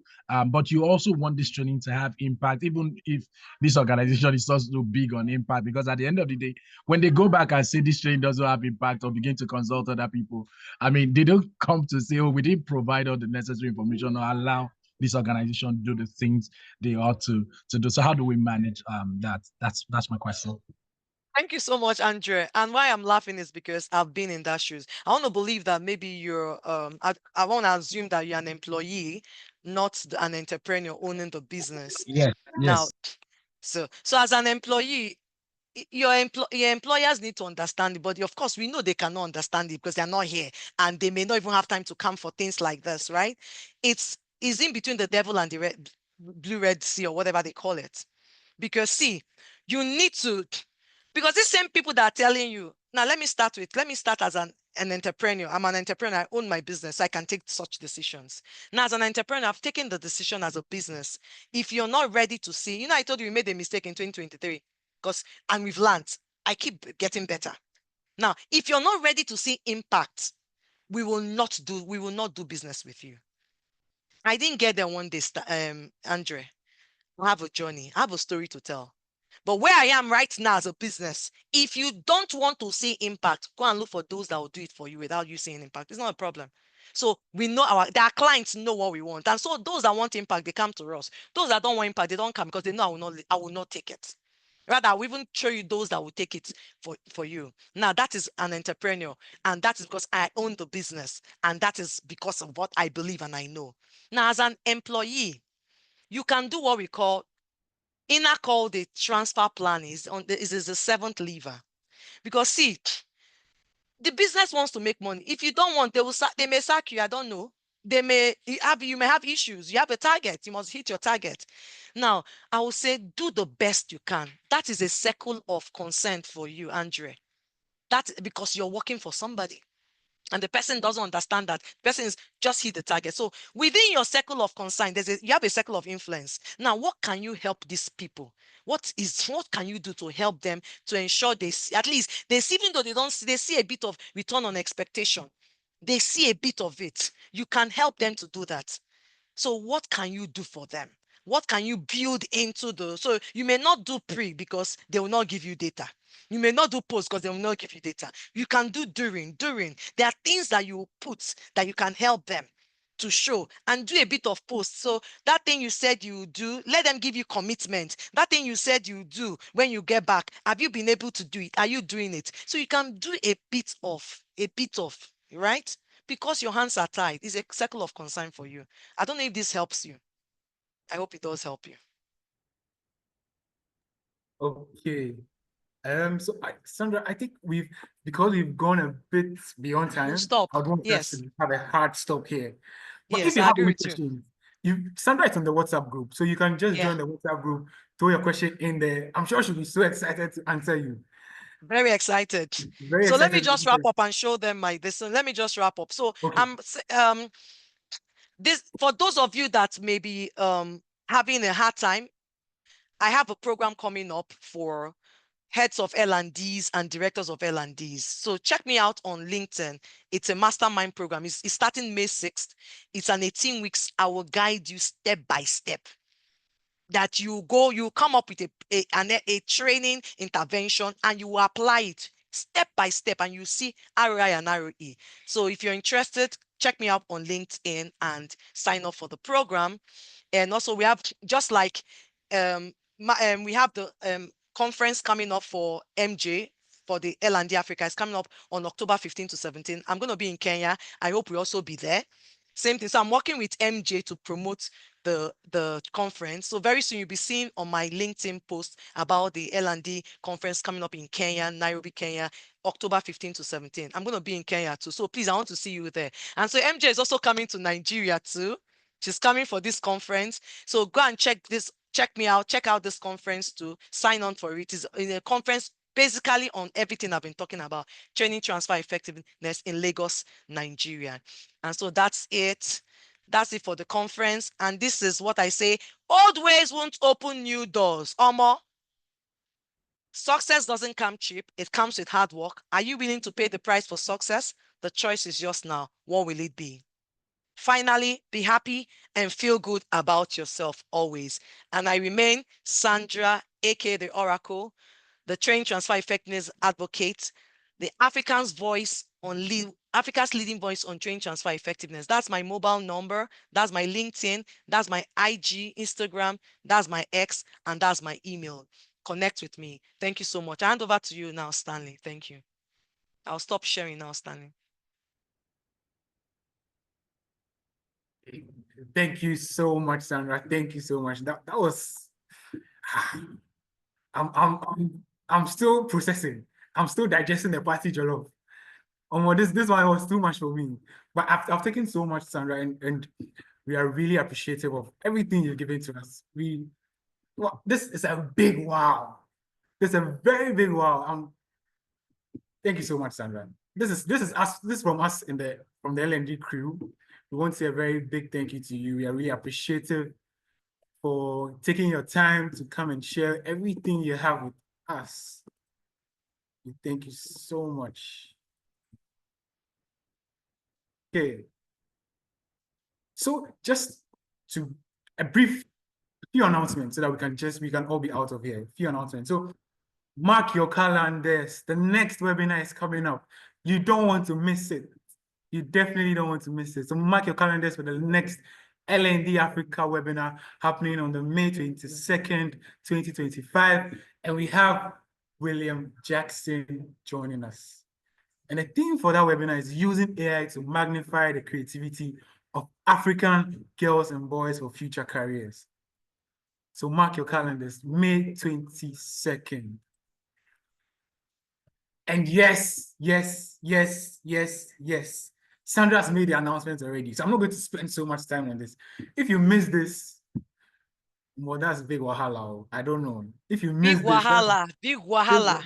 but you also want this training to have impact, even if this organization is also big on impact, because at the end of the day, when they go back and say this training doesn't have impact or begin to consult other people, I mean, they don't come to say, oh, we didn't provide all the necessary information or allow this organization to do the things they ought to do. So how do we manage that? That's my question. Thank you so much, Andre. And why I'm laughing is because I've been in that shoes. I want to believe that maybe you're, I want to assume that you're an employee, not an entrepreneur owning the business. Yes. Now, so as an employee, your employers need to understand it, but of course we know they cannot understand it because they're not here and they may not even have time to come for things like this, right? It's in between the devil and the blue red sea or whatever they call it. Because see, you need to, because these same people that are telling you, now let me start as an entrepreneur. I'm an entrepreneur. I own my business. I can take such decisions. Now, as an entrepreneur, I've taken the decision as a business. If you're not ready to see, I told you we made a mistake in 2023 and we've learned. I keep getting better. Now, if you're not ready to see impact, we will not do business with you. I didn't get there one day, Andre. I have a journey. I have a story to tell. But where I am right now as a business, if you don't want to see impact, go and look for those that will do it for you without you seeing impact. It's not a problem. So we know our clients know what we want. And so those that want impact, they come to us. Those that don't want impact, they don't come because they know I will not take it. Rather, I will even show you those that will take it for you. Now, that is an entrepreneur. And that is because I own the business. And that is because of what I believe and I know. Now, as an employee, you can do what we call the transfer plan is the seventh lever. Because see, the business wants to make money. If you don't want, they may sack you. I don't know. You may have issues. You have a target. You must hit your target. Now, I will say do the best you can. That is a circle of consent for you, Andre. That's because you're working for somebody. And the person doesn't understand that. The person is just hit the target. So within your circle of concern, you have a circle of influence. Now, what can you help these people? What can you do to help them to ensure they see, at least they see, even though they see a bit of return on expectation. They see a bit of it. You can help them to do that. So what can you do for them? What can you build into the, so you may not do pre because they will not give you data. You may not do post because they will not give you data. You can do during. There are things that you put that you can help them to show, and do a bit of post. So that thing you said you do, let them give you commitment. That thing you said you do, when you get back, have you been able to do it? Are you doing it? So you can do a bit of, right? Because your hands are tied. It's a circle of concern for you. I don't know if this helps you. I hope it does help you. Okay. So Sandra, I think because we've gone a bit beyond time, Stop. I would want us Yes. to have a hard stop here. But Yes, if you I have agree any with you. questions, Sandra is on the WhatsApp group, so you can just Yeah. join the WhatsApp group, throw your question in there. I'm sure she'll be so excited to answer you. Very excited. Very So let me excited to just wrap answer. up and show them my this. So let me just wrap up. So Okay. this, for those of you that may be having a hard time, I have a program coming up for heads of L&Ds and directors of L&Ds. So check me out on LinkedIn. It's a mastermind program. It's starting May 6th. It's an 18 weeks. I will guide you step by step. That you come up with a training intervention, and you will apply it step by step, and you see ROI and ROE. So if you're interested, check me out on LinkedIn and sign up for the program. And also we have, just like we have the conference coming up for MJ, for the L&D Africa. Is coming up on October 15 to 17. I'm going to be in Kenya. I hope we also be there. Same thing. So I'm working with MJ to promote the conference. So very soon you'll be seeing on my LinkedIn post about the L&D conference coming up in Kenya, Nairobi, Kenya, October 15 to 17. I'm going to be in Kenya too. So please, I want to see you there. And so MJ is also coming to Nigeria too. She's coming for this conference. So go and check me out, check out this conference to sign on for it. It's a conference basically on everything I've been talking about, training transfer effectiveness in Lagos, Nigeria. And so that's it. That's it for the conference. And this is what I say: old ways won't open new doors. Omo, success doesn't come cheap. It comes with hard work. Are you willing to pay the price for success? The choice is yours now. What will it be? Finally, be happy and feel good about yourself always. And I remain Sandra, aka the Oracle, the Train Transfer Effectiveness Advocate, the Africa's leading voice on train transfer effectiveness. That's my mobile number. That's my LinkedIn. That's my IG, Instagram. That's my X, and that's my email. Connect with me. Thank you so much. I hand over to you now, Stanley. Thank you. I'll stop sharing now, Stanley. Thank you so much, Sandra. Thank you so much. That was. I'm still processing. I'm still digesting the party jollof. This one was too much for me. But I've taken so much, Sandra, and we are really appreciative of everything you've given to us. This is a big wow. This is a very big wow. Thank you so much, Sandra. This is us. This is from us from the L&D crew. We want to say a very big thank you to you. We are really appreciative for taking your time to come and share everything you have with us. Thank you so much. Okay. So just a few announcements so that we can all be out of here. A few announcements. So mark your calendars. The next webinar is coming up. You don't want to miss it. You definitely don't want to miss it. So mark your calendars for the next L&D Africa webinar happening on the May 22nd, 2025. And we have William Jackson joining us. And the theme for that webinar is using AI to magnify the creativity of African girls and boys for future careers. So mark your calendars, May 22nd. And yes. Sandra's made the announcements already, so I'm not going to spend so much time on this. If you miss this, well, that's big wahala. I don't know. If you miss big wahala.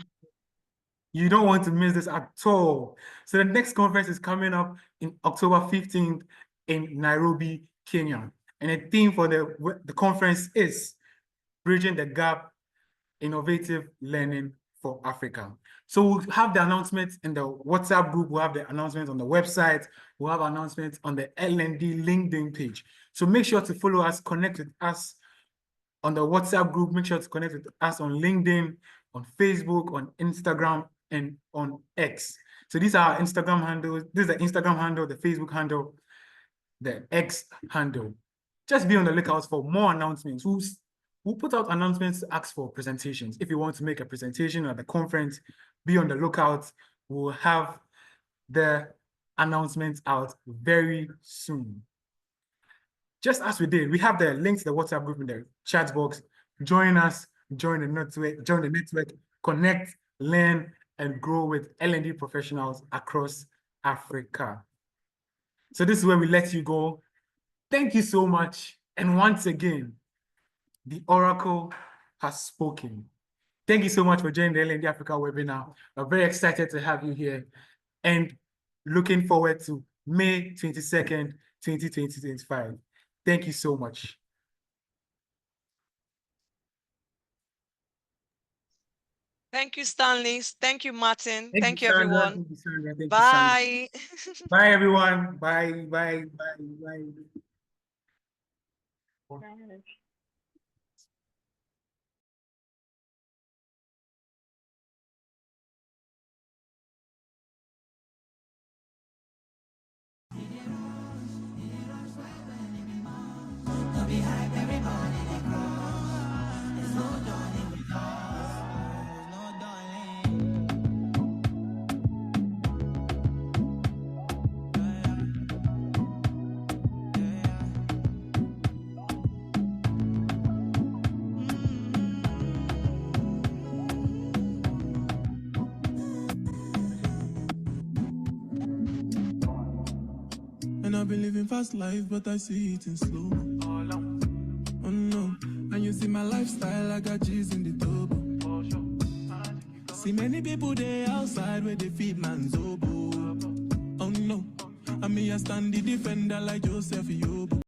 You don't want to miss this at all. So the next conference is coming up in October 15th in Nairobi, Kenya. And the theme for the conference is Bridging the Gap, Innovative Learning for Africa. So we'll have the announcements in the WhatsApp group. We'll have the announcements on the website. We'll have announcements on the L&D LinkedIn page. So make sure to follow us, connect with us on the WhatsApp group. Make sure to connect with us on LinkedIn, on Facebook, on Instagram, and on X. So these are our Instagram handles. This is the Instagram handle, the Facebook handle, the X handle. Just be on the lookout for more announcements. We'll put out announcements to ask for presentations. If you want to make a presentation at the conference, be on the lookout. We'll have the announcements out very soon. Just as we did, we have the link to the WhatsApp group in the chat box. Join us, join the network, connect, learn, and grow with L&D professionals across Africa. So this is where we let you go. Thank you so much. And once again, the Oracle has spoken. Thank you so much for joining the L&D Africa webinar. We're very excited to have you here and looking forward to May 22nd, 2025. Thank you so much. Thank you, Stanley. Thank you, Martin. Thank you, Sandra. everyone. Thank you, Sandra. Thank you, Bye. Sandra. Bye, everyone. Bye, bye, bye, bye. And I've been living fast life, but I see it in slow. Oh no, and you see my lifestyle, I got G's in the turbo. See many people there outside where they feed man's oboe. Oh no, I mean I stand the defender like Joseph Yobo.